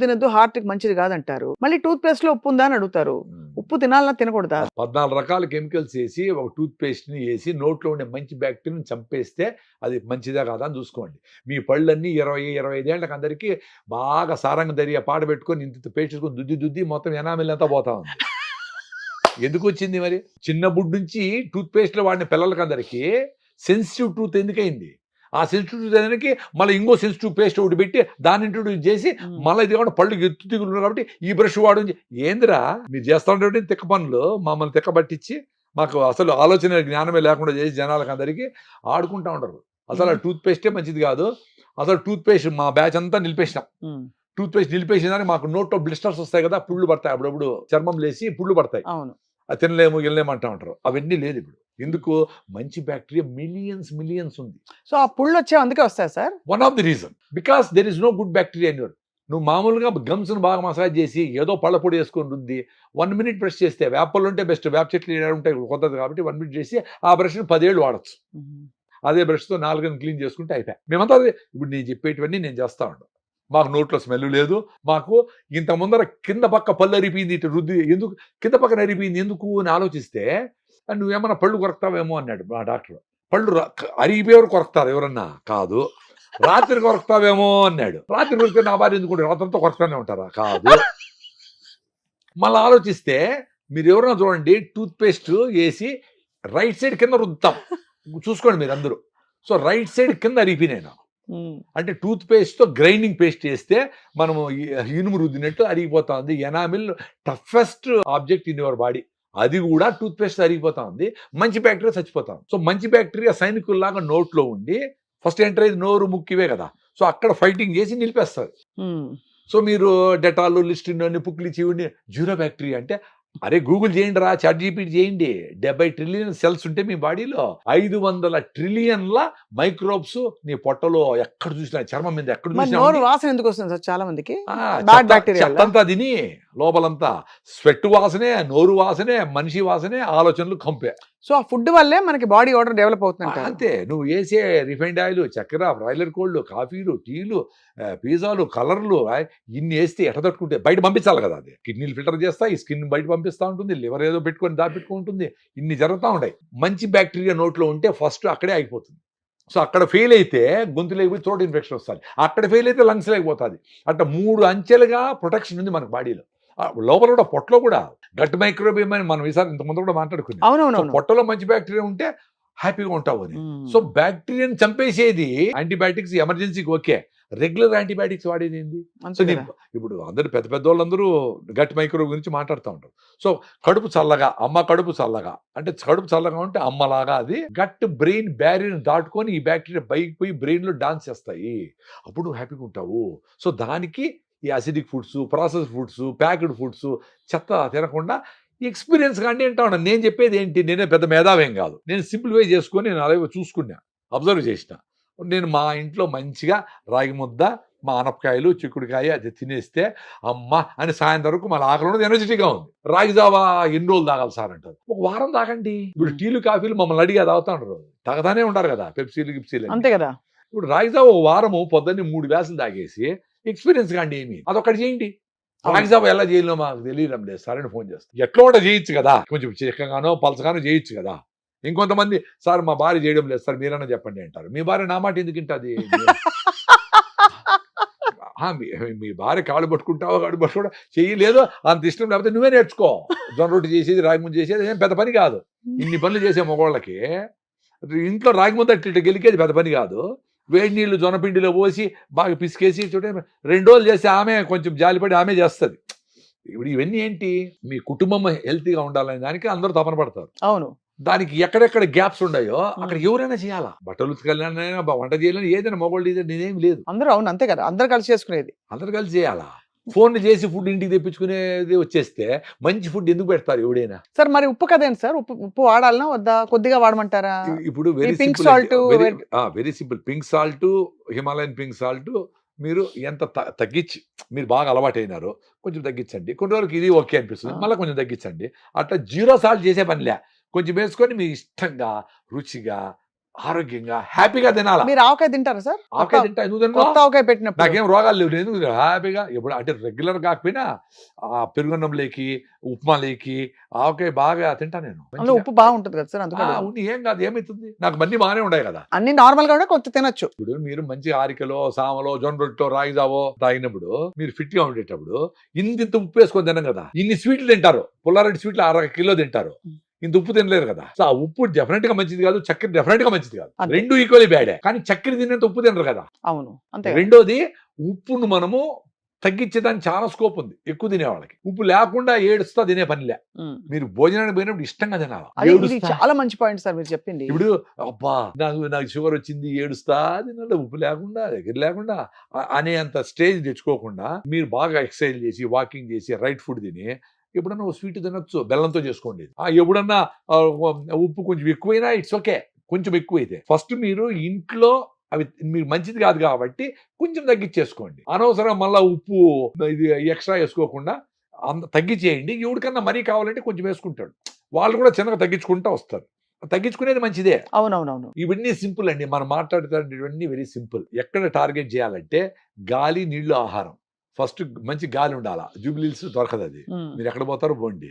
తినద్దు హార్ట్ కి మంచిది కాదంటారు, మళ్ళీ టూత్ పేస్ట్ లో ఉప్పు ఉందా అని అడుగుతారు. ఉప్పు తినాలన్నా తినకూడదా? 14 రకాల కెమికల్స్ వేసి ఒక టూత్ పేస్ట్ ని వేసి నోట్లో ఉండే మంచి బ్యాక్టీరియాని చంపేస్తే అది మంచిదా కాదా అని చూసుకోండి. మీ పళ్ళన్నీ 20-25 ఏళ్ళకి అందరికీ బాగా సారంగ దరియా పాడ పెట్టుకొని ఇంత పేస్ట్ వేసుకొని దుద్ది మొత్తం ఎనామిల్ అంతా పోతా ఉంది. ఎందుకు వచ్చింది మరి? చిన్న బుడ్ నుంచి టూత్ పేస్ట్లో వాడిన పిల్లలకి అందరికీ సెన్సిటివ్ టూత్ ఎందుకైంది? ఆ సెన్సిటివ్ టూత్ అనేది మళ్ళీ ఇంకో సెన్సిటివ్ పేస్ట్ ఒకటి పెట్టి దాన్ని ఇంట్రొడ్యూస్ చేసి మళ్ళీ ఇది కాబట్టి పళ్ళు ఎత్తు దిగులు కాబట్టి ఈ బ్రష్ వాడు. ఏందిరా మీరు చేస్తా ఉంటే తిక్క పనులు మమ్మల్ని తిక్కబట్టించి మాకు అసలు ఆలోచన జ్ఞానమే లేకుండా చేసి జనాలకు అందరికీ ఆడుకుంటా ఉంటారు. అసలు ఆ టూత్ పేస్టే మంచిది కాదు. అసలు టూత్ పేస్ట్ మా బ్యాచ్ అంతా నిలిపేసినాం. టూత్ పేస్ట్ నిలిపేసిందని మాకు నోట్లో బ్లిస్టర్స్ వస్తాయి కదా, పుళ్ళు పడతాయి, అప్పుడప్పుడు చర్మం లేసి పుళ్ళు పడతాయి, అది తినలేము అంటా ఉంటారు. అవన్నీ లేదు ఇప్పుడు. ఎందుకు? మంచి బ్యాక్టీరియా మిలియన్స్ ఉంది. సో ఆ పుళ్ళు వచ్చే అందుకే వస్తాయి sir. One of the reason because there is no good bacteria in your. నువ్వు మామూలుగా గమ్స్ బాగా మసాజ్ చేసి ఏదో పళ్ళ పొడి వేసుకొని రుద్ది 1 minute బ్రష్ చేస్తే, వేపలు ఉంటే బెస్ట్, వేప చెట్లు ఉంటాయి కొత్తది కాబట్టి 1 minute చేసి ఆ బ్రష్ని 10 ఏళ్ళు వాడచ్చు. అదే బ్రష్తో 4 క్లీన్ చేసుకుంటే అయిపోయి. మేమంతా ఇప్పుడు నేను చెప్పేటివన్నీ నేను చేస్తా ఉంటాను. మాకు నోట్లో స్మెల్ లేదు. మాకు ఇంత ముందర కింద పక్క పళ్ళు అరిపోయింది, ఇటు రుద్ది ఎందుకు కింద పక్కన అరిపోయింది ఎందుకు అని ఆలోచిస్తే, నువ్వేమన్నా పళ్ళు కొరకుతావేమో అన్నాడు మా డాక్టర్. పళ్ళు అరిగిపోయేవారు కొరకుతారు ఎవరన్నా? కాదు. రాత్రి కొరకుతావేమో అన్నాడు. రాత్రి కొరికితే నా భార్య ఎందుకుంటే రాత్రంతా కొరకుతానే ఉంటారా? కాదు. మళ్ళీ ఆలోచిస్తే మీరు ఎవరన్నా చూడండి, టూత్ పేస్ట్ వేసి రైట్ సైడ్ కింద రుద్దుతాం, చూసుకోండి మీరు అందరూ. సో రైట్ సైడ్ కింద అరిగిపోయినాయి. అంటే టూత్ పేస్ట్తో గ్రైండింగ్ పేస్ట్ చేస్తే మనము ఇనుము రుద్దినట్టు అరిగిపోతా ఉంది. Enamel toughest object in your body, అది కూడా టూత్ పేస్ట్ అరిగిపోతా ఉంది. మంచి బ్యాక్టీరియా చచ్చిపోతాం. సో మంచి బ్యాక్టీరియా సైనికుల్లాగా నోట్లో ఉండి ఫస్ట్ ఎంటర్ అయ్యేది నోరు ముక్కివే కదా. సో అక్కడ ఫైటింగ్ చేసి నిలిపేస్తారు. సో మీరు డెటాల్, లిస్టిన్, నిపుక్లి, చివుని, జీరో బ్యాక్టీరియా అంటే అరే గూగుల్ చేయండి రా, చాట్ జీపీటీ చేయండి. 70 ట్రిలియన్ సెల్స్ ఉంటే మీ బాడీలో 500 ట్రిలియన్ల మైక్రోబ్స్ నీ పొట్టలో ఎక్కడ చూసినా, చర్మం మీద ఎక్కడ మరి చూసినా నోరు ఉంది. వాసన ఎందుకు వస్తుంది సార్ చాలా మందికి? ఆ, బ్యాడ్ బ్యాక్టీరియా చెత్తంతా తిని లోపలంతా స్వెట్ వాసనే, నోరు వాసనే, మనిషి వాసనే, ఆలోచనలు కంపే. సో ఆ ఫుడ్ వల్లే మనకి బాడీ ఆర్డర్ డెవలప్ అవుతుంది. అంతే. నువ్వు వేసే రిఫైండ్ ఆయిల్, చక్కెర, బ్రాయిలర్ కోళ్ళు, కాఫీలు, టీలు, పిజ్జాలు, కలర్లు ఇన్ని వేస్తే ఎట తట్టుకుంటే బయట పంపించాలి కదా. అది కిడ్నీలు ఫిల్టర్ చేస్తా, ఈ స్కిన్ బయట పంపిస్తూ ఉంటుంది, లివర్ ఏదో పెట్టుకొని దాపెట్టుకుంటుంది, ఇన్ని జరుగుతూ ఉంటాయి. మంచి బ్యాక్టీరియా నోట్లో ఉంటే ఫస్ట్ అక్కడే అయిపోతుంది. సో అక్కడ ఫెయిల్ అయితే గొంతులోకి పోయి థ్రోట్ ఇన్ఫెక్షన్ వస్తుంది, అక్కడ ఫెయిల్ అయితే లంగ్స్ లేకపోతుంది. అట్లా 3 అంచెలుగా ప్రొటెక్షన్ ఉంది మనకు బాడీలో. లోపల కూడా పొట్టలో కూడా గట్ మైక్రోబియం అని మనం ఈసారి ఇంతకుముందు కూడా మాట్లాడుకున్నాం. అవునవును. పొట్టలో మంచి బ్యాక్టీరియా ఉంటే హ్యాపీగా ఉంటావు అని. సో బ్యాక్టీరియాని చంపేసేది యాంటీబయాటిక్స్ ఎమర్జెన్సీకి ఓకే. రెగ్యులర్ యాంటీబయాటిక్స్ వాడేది ఏంది? సో ఇప్పుడు అందరు పెద్ద వాళ్ళందరూ గట్ మైక్రో గురించి మాట్లాడుతూ ఉంటారు. సో కడుపు చల్లగా, అమ్మ కడుపు చల్లగా అంటే కడుపు చల్లగా ఉంటే అమ్మలాగా అది గట్ బ్రెయిన్ బ్యారియర్ దాటుకొని ఈ బ్యాక్టీరియా బయటకు పోయి బ్రెయిన్ లో డాన్స్ చేస్తాయి. అప్పుడు నువ్వు హ్యాపీగా ఉంటావు. సో దానికి ఈ acidic foods, process foods, packed foods చెత్త తినకుండా ఎక్స్పీరియన్స్ కానీ అంటా ఉన్నాను. నేను చెప్పేది ఏంటి, నేనే పెద్ద మేధావేం కాదు. నేను సింప్లిఫై చేసుకొని నేను అలాగే చూసుకున్నా, అబ్జర్వ్ చేసిన. నేను మా ఇంట్లో మంచిగా రాగి ముద్ద, మా ఆనపకాయలు, చిక్కుడుకాయ అది తినేస్తే అమ్మ అని సాయంత్రం వరకు మళ్ళీ ఆకలి ఉన్నది, ఎనర్జెటిక్గా ఉంది. రాగి జావా ఎన్ని రోజులు తాగాలి సార్ అంటారు. ఒక వారం తాగండి. ఇప్పుడు టీలు, కాఫీలు మమ్మల్ని అడిగి తాగుతా ఉంటారు, తాగుతానే ఉంటారు కదా, పెప్సీలు, గిప్సీలు అంతే కదా. ఇప్పుడు రాగి జావా ఒక వారము పొద్దున్నే 3 గ్లాసులు తాగేసి ఎక్స్పీరియన్స్ కాండి ఏమి అదొకటి చేయండి. రాగి జావా ఎలా చేయాలో మాకు తెలియడం లేదు సార్ అని ఫోన్ చేస్తాను. ఎట్లా కూడా చేయొచ్చు కదా, కొంచెం చిక్కగానో పలసగానో చేయొచ్చు కదా. ఇంకొంతమంది సార్ మా భార్య చేయడం లేదు సార్ మీరన్నా చెప్పండి అంటారు. మీ భార్య నా మాట ఎందుకు వింటుంది? మీ భార్య కాళ్ళు పట్టుకుంటావో కాళ్ళు పట్టుకుంటా చేయలేదు, అంత ఇష్టం లేకపోతే నువ్వే నేర్చుకో. జొన్న రొట్టి చేసేది, రాగి ముద్ద చేసేది ఏం పెద్ద పని కాదు. ఇన్ని పనులు చేసే మగవాళ్ళకి ఇంట్లో రాగి ముద్ద ఇట్లా గెలికేది పెద్ద పని కాదు. వేడి నీళ్లు జొన్నపిండిలో పోసి బాగా పిసికేసి చూడండి 2 రోజులు చేసి ఆమె కొంచెం జాలిపడి ఆమె చేస్తుంది. ఇప్పుడు ఇవన్నీ ఏంటి, మీ కుటుంబం హెల్తీగా ఉండాలనే దానికి అందరూ తపన పడతారు. అవును. దానికి ఎక్కడెక్కడ గ్యాప్స్ ఉన్నాయో అక్కడ ఎవరైనా చేయాలా. బట్టలు ఉతకాలైనా, వంట చేయాలని, ఏదైనా మొగోళ్ళు నేనేం లేదు. అందరూ అవును అంతే కదా, అందరు కలిసి చేసుకునేది. అందరు కలిసి చేయాలా. ఫోన్లు చేసి ఫుడ్ ఇంటికి తెప్పించుకునేది వచ్చేస్తే మంచి ఫుడ్ ఎందుకు పెడతారు ఎవడైనా? సార్ మరి ఉప్పు కదేంటి సార్, ఉప్పు వాడాలనా వద్దా, కొద్దిగా వాడమంటారా? ఇప్పుడు very pink simple, salt very simple. Pink salt, Himalayan pink salt మీరు ఎంత తగ్గించి, మీరు బాగా అలవాటు అయినారు కొంచెం తగ్గించండి. కొన్ని రోజులకి ఇది ఓకే అనిపిస్తుంది, మళ్ళీ కొంచెం తగ్గించండి. అట్లా 0 సాల్ట్ చేసే పనిలే, కొంచెం వేసుకొని మీ ఇష్టంగా, రుచిగా, ఆరోగ్యంగా, హ్యాపీగా తినాలా. మీరు ఆవకాయ తింటారా సార్? ఆవకాయ తింటా, ఎందుకు తిన్నా? కొత్త ఆవకాయ పెట్టినప్పుడు నాకేం రోగాలు లేవు, ఎందుకు హ్యాపీగా. ఎప్పుడు అంటే రెగ్యులర్ కాకపోయినా పెరుగున్నంలోకి, ఉప్మాలోకి ఆవకాయ బాగా తింటా నేను. అందులో ఉప్పు బాగుంటుంది కదా సార్, అందుకని ఉంది, ఏం కాదు, ఏమవుతుంది, నాకు మన్నీ బాగానే ఉన్నాయి కదా. అన్ని నార్మల్ గా కూడా కొంచెం తినొచ్చు. ఇప్పుడు మీరు మంచి ఆరికలో, సామలో, జొన్న రొట్టెలో, రాగి జావో తాగినప్పుడు మీరు ఫిట్ గా ఉండేటప్పుడు ఇంత ఉప్పు వేసుకొని తినం కదా. ఇన్ని స్వీట్లు తింటారు, పుల్లారెడ్డి స్వీట్లు 1/2 కిలో తింటారు, ఇంత ఉప్పు తినలేరు కదా. సో ఆ ఉప్పు డెఫినెట్ గా మంచిది కాదు, చక్కెర డెఫినెట్ గా మంచిది కాదు. రెండు ఈక్వల్లీ బ్యాడే. కానీ చక్కెర తినేంత ఉప్పు తినరు కదా. అవును అంతే. రెండోది, ఉప్పును మనము తగ్గించేదానికి చాలా స్కోప్ ఉంది ఎక్కువ తినే వాళ్ళకి. ఉప్పు లేకుండా ఏడుస్తా తినే పనిలే. మీరు భోజనానికి పోయినప్పుడు ఇష్టంగా తినాలి. చాలా మంచి పాయింట్ సార్ మీరు చెప్పింది. ఇప్పుడు అబ్బా నాకు షుగర్ వచ్చింది ఏడుస్తా తినాలి, ఉప్పు లేకుండా, దగ్గర లేకుండా అనే అంత స్టేజ్ తెచ్చుకోకుండా మీరు బాగా ఎక్సర్సైజ్ చేసి, వాకింగ్ చేసి, రైట్ ఫుడ్ తిని ఎప్పుడన్నా స్వీట్ తినొచ్చు, బెల్లంతో చేసుకోండి. ఎప్పుడన్నా ఉప్పు కొంచెం ఎక్కువైనా ఇట్స్ ఓకే, కొంచెం ఎక్కువైతే. ఫస్ట్ మీరు ఇంట్లో అవి మీకు మంచిది కాదు కాబట్టి కొంచెం తగ్గించేసుకోండి. అనవసరం మళ్ళీ ఉప్పు ఇది ఎక్స్ట్రా వేసుకోకుండా తగ్గించేయండి. ఎవరికన్నా మరీ కావాలంటే కొంచెం వేసుకుంటాడు, వాళ్ళు కూడా చిన్నగా తగ్గించుకుంటా వస్తారు. తగ్గించుకునేది మంచిదే. అవునవునవును. ఇవన్నీ సింపుల్ అండి, మనం మాట్లాడుతాం ఇవన్నీ వెరీ సింపుల్. ఎక్కడ టార్గెట్ చేయాలంటే గాలి, నీళ్లు, ఆహారం. ఫస్ట్ మంచి గాలి ఉండాలా. జూబ్లీహిల్స్ దొరకదు అది, మీరు ఎక్కడ పోతారో పోండి.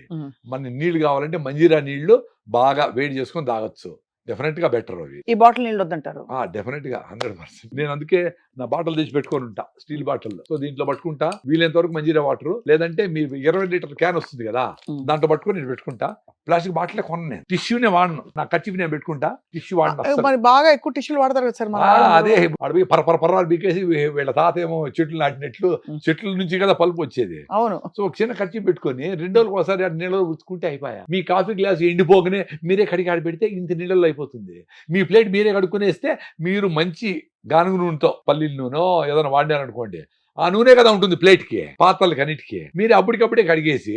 మన నీళ్లు కావాలంటే మంజీరా నీళ్లు బాగా వేడి చేసుకొని తాగొచ్చు, డెఫినెట్ గా బెటర్ అవి. ఈ బాటిల్ నీళ్ళు వద్దంటారు? డెఫినెట్ గా 100%. నేను అందుకే నా బాటిల్ తెచ్చి పెట్టుకొని ఉంటా, స్టీల్ బాటిల్. సో దీంట్లో పట్టుకుంటా, వీలైనంత వరకు మంజీరా వాటర్, లేదంటే మీ 20 లీటర్ క్యాన్ వస్తుంది కదా, దాంట్లో పట్టుకొని నేను పెట్టుకుంటా. ప్లాస్టిక్ బాటిలే కొన్నాను నేను. టిష్యూనే వాడను, నా ఖర్చు నేను పెట్టుకుంటా, టిష్యూ వాడను అస్సలు. మరి బాగా ఎక్కువ టిష్యూలు వాడతారు కదా సార్ మన ఆ, వాళ్ళందరూ. అదే అడవి పర్రాలు బీకేసి వీళ్ళ తాత ఏమో చెట్లు నాటినట్లు చెట్ల నుంచి కదా పలుపు వచ్చేది. అవును. సో ఒక చిన్న ఖర్చు పెట్టుకొని 2 రోజులకు ఒకసారి నీళ్ళలో ఉచ్చుకుంటే అయిపోయా. మీ కాఫీ గ్లాస్ ఎండిపోగానే మీరే కడిగి ఆడి పెడితే ఇంత నీళ్ళలో అయిపోతుంది. మీ ప్లేట్ మీరే కడుక్కునేస్తే మీరు మంచి గానుగ నూనెతో పల్లీల నూనె ఏదైనా వాడారనుకోండి, ఆ నూనె కదా ఉంటుంది ప్లేట్కి, పాత్రలకి అన్నిటికీ. మీరు అప్పటికప్పుడే కడిగేసి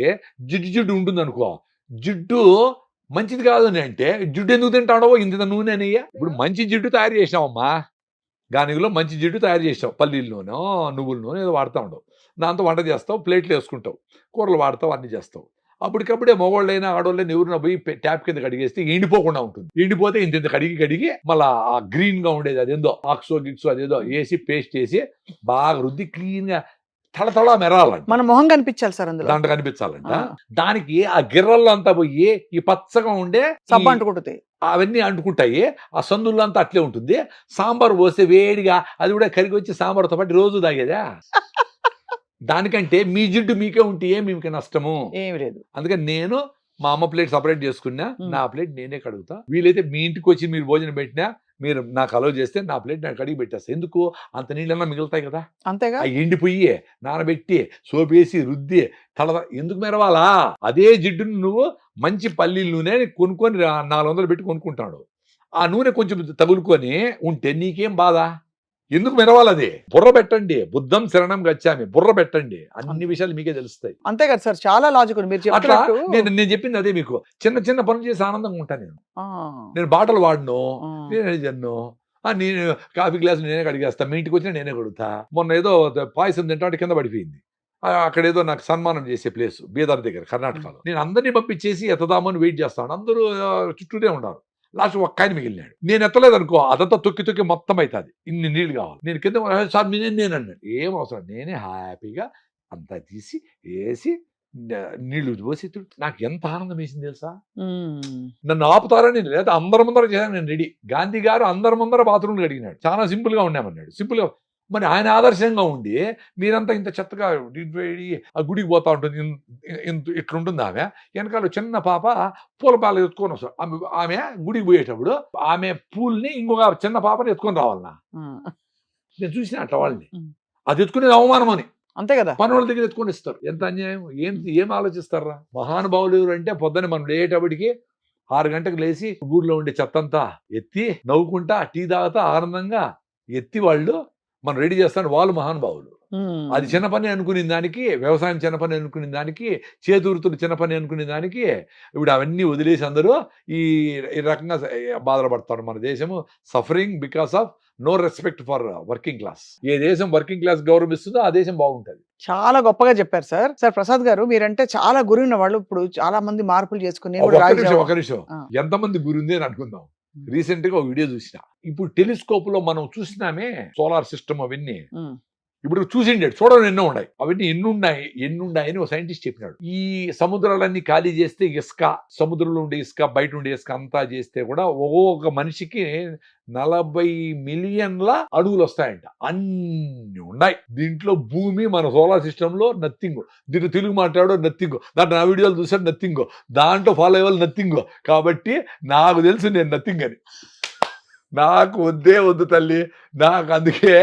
జిడ్డు ఉంటుంది అనుకో, జిడ్డు మంచిది కాదు అని అంటే జిడ్డు ఎందుకు తింటాడో ఇంత నూనె అనేయ్యా. ఇప్పుడు మంచి జిడ్డు తయారు చేసినావమ్మా, గానుగలో మంచి జిడ్డు తయారు చేసావు, పల్లీల నూనె నువ్వుల నూనె ఏదో వాడుతూ ఉండవు, దాంతో వంట చేస్తావు, ప్లేట్లు వేసుకుంటావు, కూరలు వాడతావు, అన్ని చేస్తావు. అప్పటికప్పుడే మగవాళ్ళైనా ఆడవాళ్ళైనా ఎవరిన పోయి ట్యాప్ కింద కడిగేస్తే ఎండిపోకుండా ఉంటుంది. ఎండిపోతే ఇంత కడిగి మళ్ళీ ఆ గ్రీన్ గా ఉండేది అదేందో ఆక్సో గిక్సో అదేదో వేసి పేస్ట్ వేసి బాగా రుద్ది క్లీన్ గా తళతళ మెరాలంట, మన మొహం కనిపించాలి సార్ అందులో, దాంట్లో కనిపించాలంట. దానికి ఆ గిర్రల్లో అంతా పోయి ఈ పచ్చగా ఉండే సబ్బు అంటుకుంటుంది, అవన్నీ అంటుకుంటాయి, ఆ సందుల్లో అంతా అట్లే ఉంటుంది. సాంబార్ పోస్తే వేడిగా అది కూడా కరిగి వచ్చి సాంబార్తో పాటు రోజు తాగేదా. దానికంటే మీ జిడ్డు మీకే ఉంటే మీకు నష్టము ఏమి లేదు. అందుకని నేను మా అమ్మ ప్లేట్ సపరేట్ చేసుకున్నా, నా ప్లేట్ నేనే కడుగుతా. వీలైతే మీ ఇంటికి వచ్చి మీరు భోజనం పెట్టినా మీరు నాకు అలౌ చేస్తే నా ప్లేట్ నాకు కడిగి పెట్టేస్తా. ఎందుకు అంత నీళ్ళన్నా మిగులుతాయి కదా, అంతేగా. ఆ ఎండిపోయి నానబెట్టి సోపేసి రుద్ది ఎందుకు మెరవాలా. అదే జిడ్డును నువ్వు మంచి పల్లీల నూనె కొనుక్కొని 400 పెట్టి కొనుక్కుంటాడు, ఆ నూనె కొంచెం తగులుకొని ఉంటే నీకేం బాధ, ఎందుకు మెరవాలది. బుర్ర పెట్టండి, బుద్ధం శరణం గచ్చామి, బుర్ర పెట్టండి, అన్ని విషయాలు మీకే తెలుస్తాయి. అంతే కదా సార్, చాలా లాజిక్ ఉంది మీరు అట్లా చెప్పినట్టు. నేను చెప్పింది అదే, మీకు చిన్న పనులు చేసి ఆనందంగా ఉంటాను నేను బాటలు వాడను, నేనే జన్ను, నేను కాఫీ గ్లాస్ నేనే కడిగేస్తా, మీ ఇంటికి వచ్చినా నేనే కడుగుతా. మొన్న ఏదో పాయసం తింటే కింద పడిపోయింది, అక్కడ ఏదో నాకు సన్మానం చేసే ప్లేస్ బీదర్ దగ్గర కర్ణాటకలో. నేను అందరినీ పంపించేసి ఎత్తదామని వెయిట్ చేస్తాను, అందరూ చుట్టూనే ఉన్నారు. లాస్ట్ ఒక్కాయన మిగిలినాడు, నేను ఎత్తలేదు అనుకో, అదంతా తొక్కి మొత్తం అవుతుంది, ఇన్ని నీళ్ళు కావాలి. నేను కింద సార్ నేను అన్నాడు, ఏం అవసరం, నేనే హ్యాపీగా అంతా తీసి వేసి నీళ్లు పోసి నాకు ఎంత ఆనందం వేసింది తెలుసా. నన్ను ఆపుతారని లేదా అందరి ముందర చేశాను నేను రెడీ. గాంధీ గారు అందరి ముందర బాత్రూమ్లు అడిగినాడు, చాలా సింపుల్ గా ఉన్నామన్నాడు. సింపుల్ గా మరి ఆయన ఆదర్శంగా ఉండి మీరంతా ఇంత చెత్తగా ఆ గుడికి పోతా ఉంటుంది, ఇట్లుంటుంది. ఆమె వెనకాల చిన్న పాప పూల పాలు ఎత్తుకొని వస్తాడు, ఆమె గుడికి పోయేటప్పుడు ఆమె పూల్ని ఇంకొక చిన్న పాపని ఎత్తుకొని రావాలన్నా. నేను చూసిన అట్లా వాళ్ళని, అది ఎత్తుకునేది అవమానం అని, అంతే కదా, పని వాళ్ళ దగ్గర ఎత్తుకొని ఇస్తారు. ఎంత అన్యాయం, ఏం ఆలోచిస్తారా. మహానుభావులు ఎవరు అంటే పొద్దున్న మనం లేటప్పటికి 6 గంటలకు లేచి ఊర్లో ఉండే చెత్తంతా ఎత్తి నవ్వుకుంటా టీ తాగుతా ఆనందంగా ఎత్తి వాళ్ళు మనం రెడీ చేస్తాను, వాళ్ళు మహానుభావులు. అది చిన్న పని అనుకునే దానికి, వ్యవసాయం చిన్న పని అనుకునే దానికి, చేతువృత్తులు చిన్న పని అనుకునే దానికి ఇప్పుడు అవన్నీ వదిలేసి అందరూ ఈ రకంగా బాధలు పడతారు. మన దేశము suffering because of no respect for working class. ఏ దేశం వర్కింగ్ క్లాస్ గౌరవిస్తుందో ఆ దేశం బాగుంటుంది. చాలా గొప్పగా చెప్పారు సార్. సార్ ప్రసాద్ గారు, మీరంటే చాలా గురున్న వాళ్ళు, ఇప్పుడు చాలా మంది మార్పులు చేసుకుని ఒక నిమిషం ఎంతమంది గురుంది అని అనుకుందాం. రీసెంట్ గా ఒక వీడియో చూసిన, ఇప్పుడు టెలిస్కోప్ లో మనం చూసినామే సోలార్ సిస్టమ్ అవన్నీ, ఇప్పుడు చూసిండే చూడడం ఎన్నో ఉన్నాయి, అవన్నీ ఎన్ని ఉన్నాయని ఒక సైంటిస్ట్ చెప్పినాడు. ఈ సముద్రాలన్నీ ఖాళీ చేస్తే ఇసుక, సముద్రంలో ఉండే ఇసుక, బయట ఉండే ఇసుక అంతా చేస్తే కూడా ఒక్కొక్క మనిషికి 40 మిలియన్ల అడుగులు వస్తాయంట. అన్ని ఉన్నాయి దీంట్లో. భూమి మన సోలార్ సిస్టమ్ లో నథింగ్. దీంట్లో తెలుగు మాట్లాడో నథింగ్, దాంట్లో నా వీడియోలు చూసాడు నథింగ్, దాంట్లో ఫాలో అయ్యే వాళ్ళు నథింగ్. కాబట్టి నాకు తెలుసు నేను నథింగ్ అని. నాకు వద్దు తల్లి, నాకు అందుకే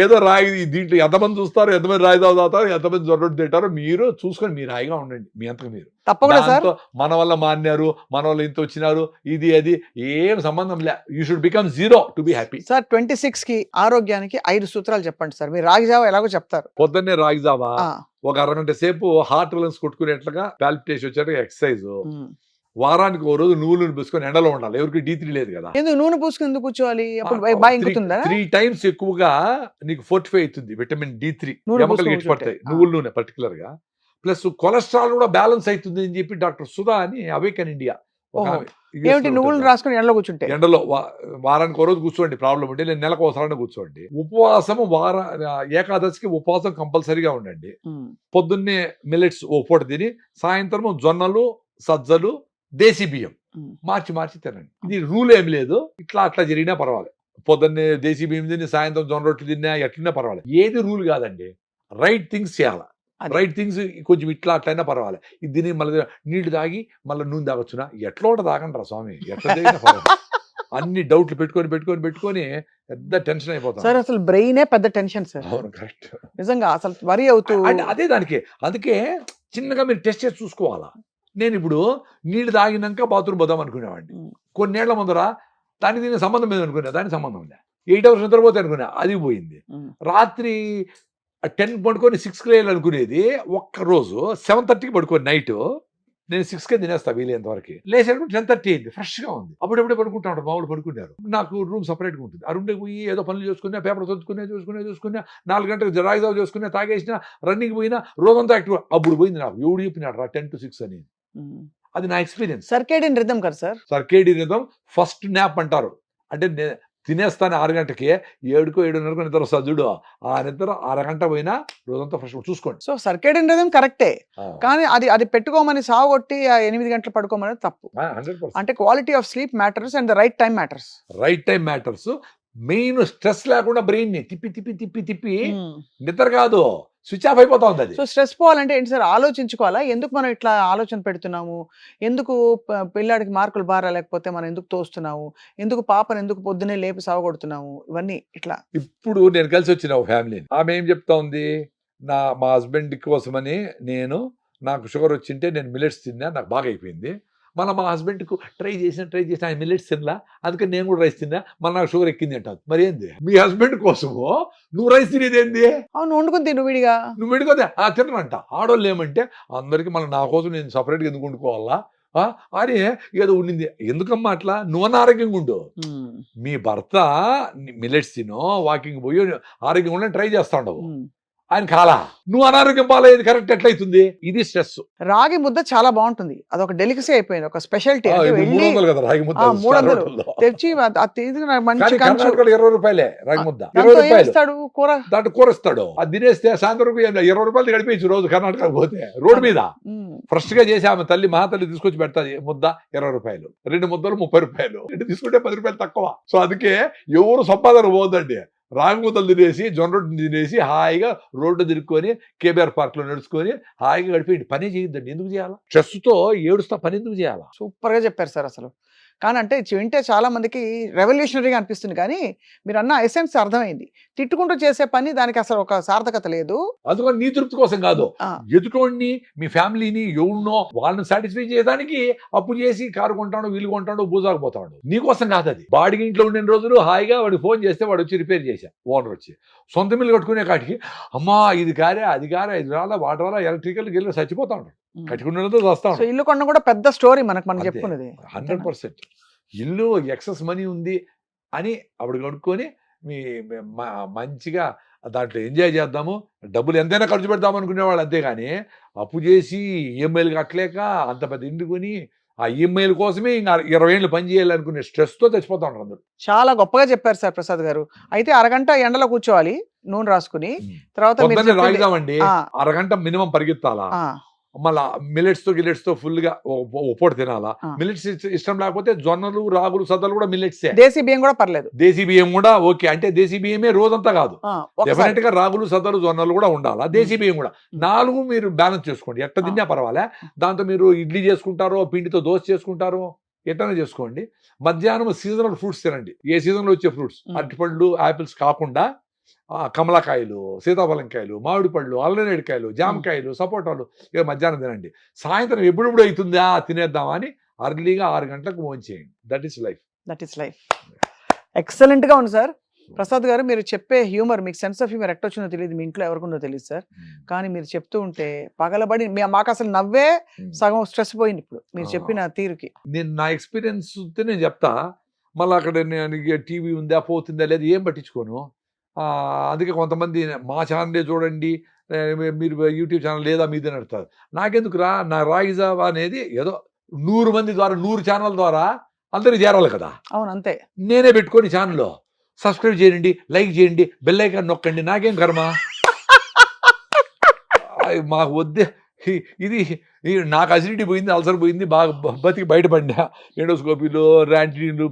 ఏదో రాయి దీంట్లో ఎంతమంది చూస్తారు, ఎంతమంది రాయి తాగుతారు, ఎంతమంది జొర్రొట్టు తింటారో మీరు చూసుకొని మీరు హాయిగా ఉండండి, మీ అంతకు మీరు. తప్పకుండా సార్, మన వల్ల మాన్నారు, మన వాళ్ళు ఇంత వచ్చినారు, ఇది అది ఏం సంబంధం లే. You should become zero to be happy. Sir 26 కి ఆరోగ్యానికి 5 సూత్రాలు చెప్పండి సార్. మీరు రాగి జావా ఎలాగో చెప్తారు. పొద్దున్నే రాగి జావా ఒక అరగంట సేపు హార్ట్ రిలన్స్ కొట్టుకునేట్లుగా పాల్పిటేషన్ వచ్చేట్టుగా ఎక్సర్సైజ్. వారానికి ఓ రోజు నువ్వులు పూసుకొని ఎండలో ఉండాలి. ఎవరికి D3 లేదు కదా. ఎందుకు నూనె పూసుకుని ఎందుకు కూర్చోవాలి? అప్పుడు బాగా ఇంకుతుందా? 3 times ఎక్కువగా నీకు ఫోర్టిఫై అవుతుంది విటమిన్ D3, ఎముకలు గట్టిపడతాయి నువ్వుల నూనె పర్టికులర్ గా. ప్లస్ కొలెస్ట్రాల్ కూడా బ్యాలెన్స్ అవుతుంది అని చెప్పి డాక్టర్ సుధా అని అవేకన్ ఇండియా ఏమిటి నువ్వులు రాసుకొని ఎండలో కూర్చుంటే, ఎండలో వారానికి ఒక రోజు కూర్చోండి, ప్రాబ్లం ఉంటే నేను నెలకు ఒకసారి కూర్చోండి. ఉపవాసము ఏకాదశికి ఉపవాసం కంపల్సరీగా ఉండండి. పొద్దున్నే మిల్లెట్స్ ఓ పూట తిని, సాయంత్రం జొన్నలు, సజ్జలు, దేశీ బియ్యం మార్చి తినండి. ఇది రూల్ ఏం లేదు, ఇట్లా జరిగినా పర్వాలేదు. పొద్దున్నే దేశీ బియ్యం తిని సాయంత్రం జొన్న రొట్టెలు తిన్నా ఎట్లన్నా పర్వాలేదు. ఏది రూల్ కాదండి, రైట్ థింగ్స్ చేయాలి. అది. రైట్ థింగ్స్ కొంచెం ఇట్లా అట్లయినా పర్వాలే. ఇది తిని మళ్ళీ నీళ్లు తాగి మళ్ళీ నూనె తాగొచ్చునా? ఎట్లా ఒకటి తాగంటారా స్వామి, ఎట్లా తాగినా పర్వాలేదు. అన్ని డౌట్లు పెట్టుకొని పెద్ద టెన్షన్ అయిపోతాం. సార్ అసలు బ్రెయినే పెద్ద టెన్షన్ సార్. అవును, కరెక్ట్. నిజంగా అసలు వరి అవుతూ అంటే అదే దానికి, అందుకే చిన్నగా మీరు టెస్ట్ చేసి చూసుకోవాలా. నేను ఇప్పుడు నీళ్లు తాగినాక బాత్రూమ్ పోదాం అనుకునేవాడిని. కొన్నేళ్ల ముందర దానికి దీనికి సంబంధం లేదు అనుకున్నా, దానికి సంబంధం ఉందా. 8 hours నిద్రపోతే అనుకున్నా, అది పోయింది. రాత్రి 10 పడుకొని 6కి లేయాలి అనుకునేది, ఒక్కరోజు 7:30కి పడుకొని నైట్ నేను 6కే తినేస్తా వీలైనంత వరకు. లేచేటప్పుడు 10:30 అయింది, ఫ్రెష్గా ఉంది. అప్పుడెప్పుడే పడుకుంటా ఉంటారు, మామూలు పడుకున్నారు. నాకు రూమ్ సపరేట్గా ఉంటుంది. ఆ రూమ్కి పోయి ఏదో పనులు చూసుకున్నా, పేపర్ చూసుకున్నా 4 గంటలకు రాయిదావు చేసుకున్నా, తాగేసిన, రన్నింగ్ పోయినా, రోజంతా యాక్టివ్. అప్పుడు పోయింది నాకు. ఎవడు చెప్పినాడు రా 10 to 6 అని. అది నా ఎక్స్పీరియన్స్. సర్కేడియన్ రిథమ్ కదా sir. Circadian rhythm first nap అంటారు. అంటే తినేస్తాను 6 గంటకి, 7కో 7:30కో నిద్ర వస్తుంది చూడు. ఆ నిద్ర అరగంట పోయినా రోజంతా ఫ్రెష్ చూసుకోండి. సో సర్కేడియన్ రిథమ్ కరెక్టే, కానీ అది పెట్టుకోమని సాగొట్టి ఆ 8 గంటలు పడుకోమని తప్పు. 100%. అంటే quality of sleep matters and the right time matters. Right time matters. Main stress లేకుండా బ్రెయిన్ ని తిప్పి నిద్ర కాదు, స్విచ్ ఆఫ్ అయిపోతా ఉంది అది. సో స్ట్రెస్ పోవాలంటే ఏంటి సార్? ఆలోచించుకోవాలా, ఎందుకు మనం ఇట్లా ఆలోచన పెడుతున్నాము, ఎందుకు పిల్లాడికి మార్కులు బాగా లేకపోతే మనం ఎందుకు తోస్తున్నాము, ఎందుకు పాపను ఎందుకు పొద్దునే లేపి సావగొడుతున్నాము, ఇవన్నీ ఇట్లా. ఇప్పుడు నేను కలిసి వచ్చిన ఒక ఫ్యామిలీని, ఆమె ఏం చెప్తా ఉంది, మా హస్బెండ్ కోసమని నాకు షుగర్ వచ్చింటే నేను మిల్లెట్స్ తిన్నా, నాకు బాగా అయిపోయింది. మళ్ళీ మా హస్బెండ్కు ట్రై చేసిన ఆయన మిల్లెట్స్ తినలా, అందుకని నేను కూడా రైస్ తిన్నా, మళ్ళీ నాకు షుగర్ ఎక్కింది అంటావు. మరి ఏంది, మీ హస్బెండ్ కోసము నువ్వు రైస్ తినేది ఏంది? అవును, వండుకుని తిను విడిగా. నువ్వు విడిపోతే తినరంట. ఆడవాళ్ళు ఏమంటే అందరికి మళ్ళీ నా కోసం నేను సపరేట్గా ఎందుకు వండుకోవాలా అని ఏదో ఉండింది. ఎందుకమ్మా అట్లా? నువ్వు ఆరోగ్యంగా ఉండు, మీ భర్త మిల్లెట్స్ తినో, వాకింగ్ పోయి ఆరోగ్యంగా ఉండని ట్రై చేస్తా ఉండవు. ఆయన కాలా, నువ్వు అనారోగ్యం పాలయ్యేది కరెక్ట్ ఎట్లయితుంది? ఇది స్ట్రెస్. రాగి ముద్ద చాలా బాగుంటుంది, అదొక డెలికసీ అయిపోయింది, ఒక స్పెషాలిటీ. 300 కదా రాగి ముద్ద, 300 తెచ్చి మంచి 20 రూపాయలే రాగి ముద్ద. 20 రూపాయలు కూర, దాంట్లో కూర ఇస్తాడు. అది తినేస్తే సాయంత్రం 20 రూపాయలు గడిపేసి రోజు కర్ణాటక పోతే రోడ్డు మీద ఫ్రెష్ గా చేసి ఆమె తల్లి మహాతల్లి తీసుకొచ్చి పెడతాది. ముద్ద 20 రూపాయలు, 2 ముద్దలు 30 రూపాయలు, 2 తీసుకుంటే 10 రూపాయలు తక్కువ. సో అందుకే ఎవరు సంపాదన పోదండి. రాగి ముద్దలు తినేసి, జొన్న రొట్టె తినేసి హాయిగా రోడ్డు తిరుక్కొని కేబీఆర్ పార్క్ లో నడుచుకొని హాయిగా గడిపేయండి. పని చేయొద్దండి. ఎందుకు చేయాలా? స్ట్రెస్ తో ఏడుస్తా పని ఎందుకు చేయాలా? సూపర్ గా చెప్పారు సార్. అసలు కానీ అంటే వింటే చాలా మందికి రెవల్యూషనరీగా అనిపిస్తుంది, కానీ మీరు అన్న ఎసెన్స్ అర్థమైంది. తిట్టుకుంటూ చేసే పని దానికి అసలు ఒక సార్థకత లేదు. అందుకని నీ తృప్తి కోసం కాదు, ఎదుటోడిని, మీ ఫ్యామిలీని, ఎవరినో వాళ్ళని సాటిస్ఫై చేయడానికి అప్పు చేసి కారు కొంటాడు, వీలు కొంటాడు, బూజాకపోతాడు. నీకోసం కాదు అది. బాడికి ఇంట్లో ఉండిన రోజులు హాయిగా వాడు ఫోన్ చేస్తే వాడు వచ్చి రిపేర్ చేశా, ఓనర్ వచ్చి. సొంత మిల్లు కట్టుకునే కాటికి అమ్మా ఇది కారే, అది కారే, ఇది రాలా, వాటర్ రాలా, ఎలక్ట్రికల్ గిల్లు చచ్చిపోతా ఉంటాడు. కట్టుకున్నదో వస్తా ఉంటాడు. ఇల్లు కొన్న కూడా పెద్ద స్టోరీ మనం చెప్పుకున్నది. 100%. ఇల్లు ఎక్సెస్ మనీ ఉంది అని అప్పుడు కనుక్కొని మంచిగా దాంట్లో ఎంజాయ్ చేద్దాము, డబ్బులు ఎంతైనా ఖర్చు పెడదాం అనుకునేవాళ్ళు. అంతేగాని అప్పు చేసి ఈఎంఐలు కట్టలేక అంత పెద్ద ఇంటి కొని ఆ ఈఎంఐల కోసమే ఇంకా 20 ఏళ్ళు పని చేయాలనుకునే స్ట్రెస్తో చచ్చిపోతా ఉంటారు అందరూ. చాలా గొప్పగా చెప్పారు సార్ ప్రసాద్ గారు. అయితే అరగంట ఎండలో కూర్చోవాలి నూనె రాసుకుని, తర్వాత రాయిదామండి, అరగంట మినిమం పరిగెత్తాలా. మళ్ళా మిల్లెట్స్ తో ఫుల్ గా పూట తినాలా. మిల్లెట్స్ ఇష్టం లేకపోతే జొన్నలు, రాగులు, సద్దలు కూడా మిల్లెట్స్. దేశీ బియ్యం కూడా పర్లేదు. దేశీ బియ్యం కూడా ఓకే. అంటే దేశీ బియ్యమే రోజంతా కాదు, డెఫినెట్ గా రాగులు, సద్దలు, జొన్నలు కూడా ఉండాలా. దేశీ బియ్యం కూడా 4 మీరు బ్యాలెన్స్ చేసుకోండి. ఎట్లా తిన్నా పర్వాలే. దాంతో మీరు ఇడ్లీ చేసుకుంటారో, పిండితో దోశ చేసుకుంటారో, ఎట్లనే చేసుకోండి. మధ్యాహ్నం సీజనల్ ఫ్రూట్స్ తినండి. ఏ సీజన్ లో వచ్చే ఫ్రూట్స్, అరటిపళ్ళు, ఆపిల్స్ కాకుండా కమలకాయలు, సీతాఫలంకాయలు, మామిడి పళ్ళు, అల్లనేడికాయలు, జామకాయలు, సపోటాలు ఇక మధ్యాహ్నం తినండి. సాయంత్రం ఎప్పుడెప్పుడు అవుతుందా తినేద్దామా అని అర్లీగా 6 గంటలకు భోంచేయండి. That is life. ఎక్సలెంట్ గా ఉంది సార్. ప్రసాద్ గారు మీరు చెప్పే హ్యూమర్, మీకు సెన్స్ ఆఫ్ హ్యూమర్ ఎట్టొచ్చిందో తెలియదు, మీ ఇంట్లో ఎవరికుందో తెలియదు సార్. కానీ మీరు చెప్తూ ఉంటే పగలబడి మాకు అసలు నవ్వే సగం స్ట్రెస్ పోయింది ఇప్పుడు మీరు చెప్పిన తీరుకి. నేను నా ఎక్స్పీరియన్స్ నేను చెప్తా. మళ్ళీ అక్కడ టీవీ ఉందా, పోతుందా లేదా ఏం పట్టించుకోను. అందుకే కొంతమంది మా ఛానలే చూడండి, మీరు యూట్యూబ్ ఛానల్ లేదా మీదే నడుస్తారు. నాకెందుకు నా రాగి జావా అనేది ఏదో 100 మంది ద్వారా, 100 ఛానల్ ద్వారా అందరికి చేరాలి కదా. అవును, అంతే. నేనే పెట్టుకొని ఛానల్లో సబ్స్క్రైబ్ చేయండి, లైక్ చేయండి, బెల్ ఐకాన్ నొక్కండి, నాకేం కర్మ. మాకు వద్దే ఇది నాకు అసిడిటీ పోయింది, అల్సర్ పోయింది, బాగా బతికి బయటపడినా ఎండోస్కోపీలు ర్యాంటీలు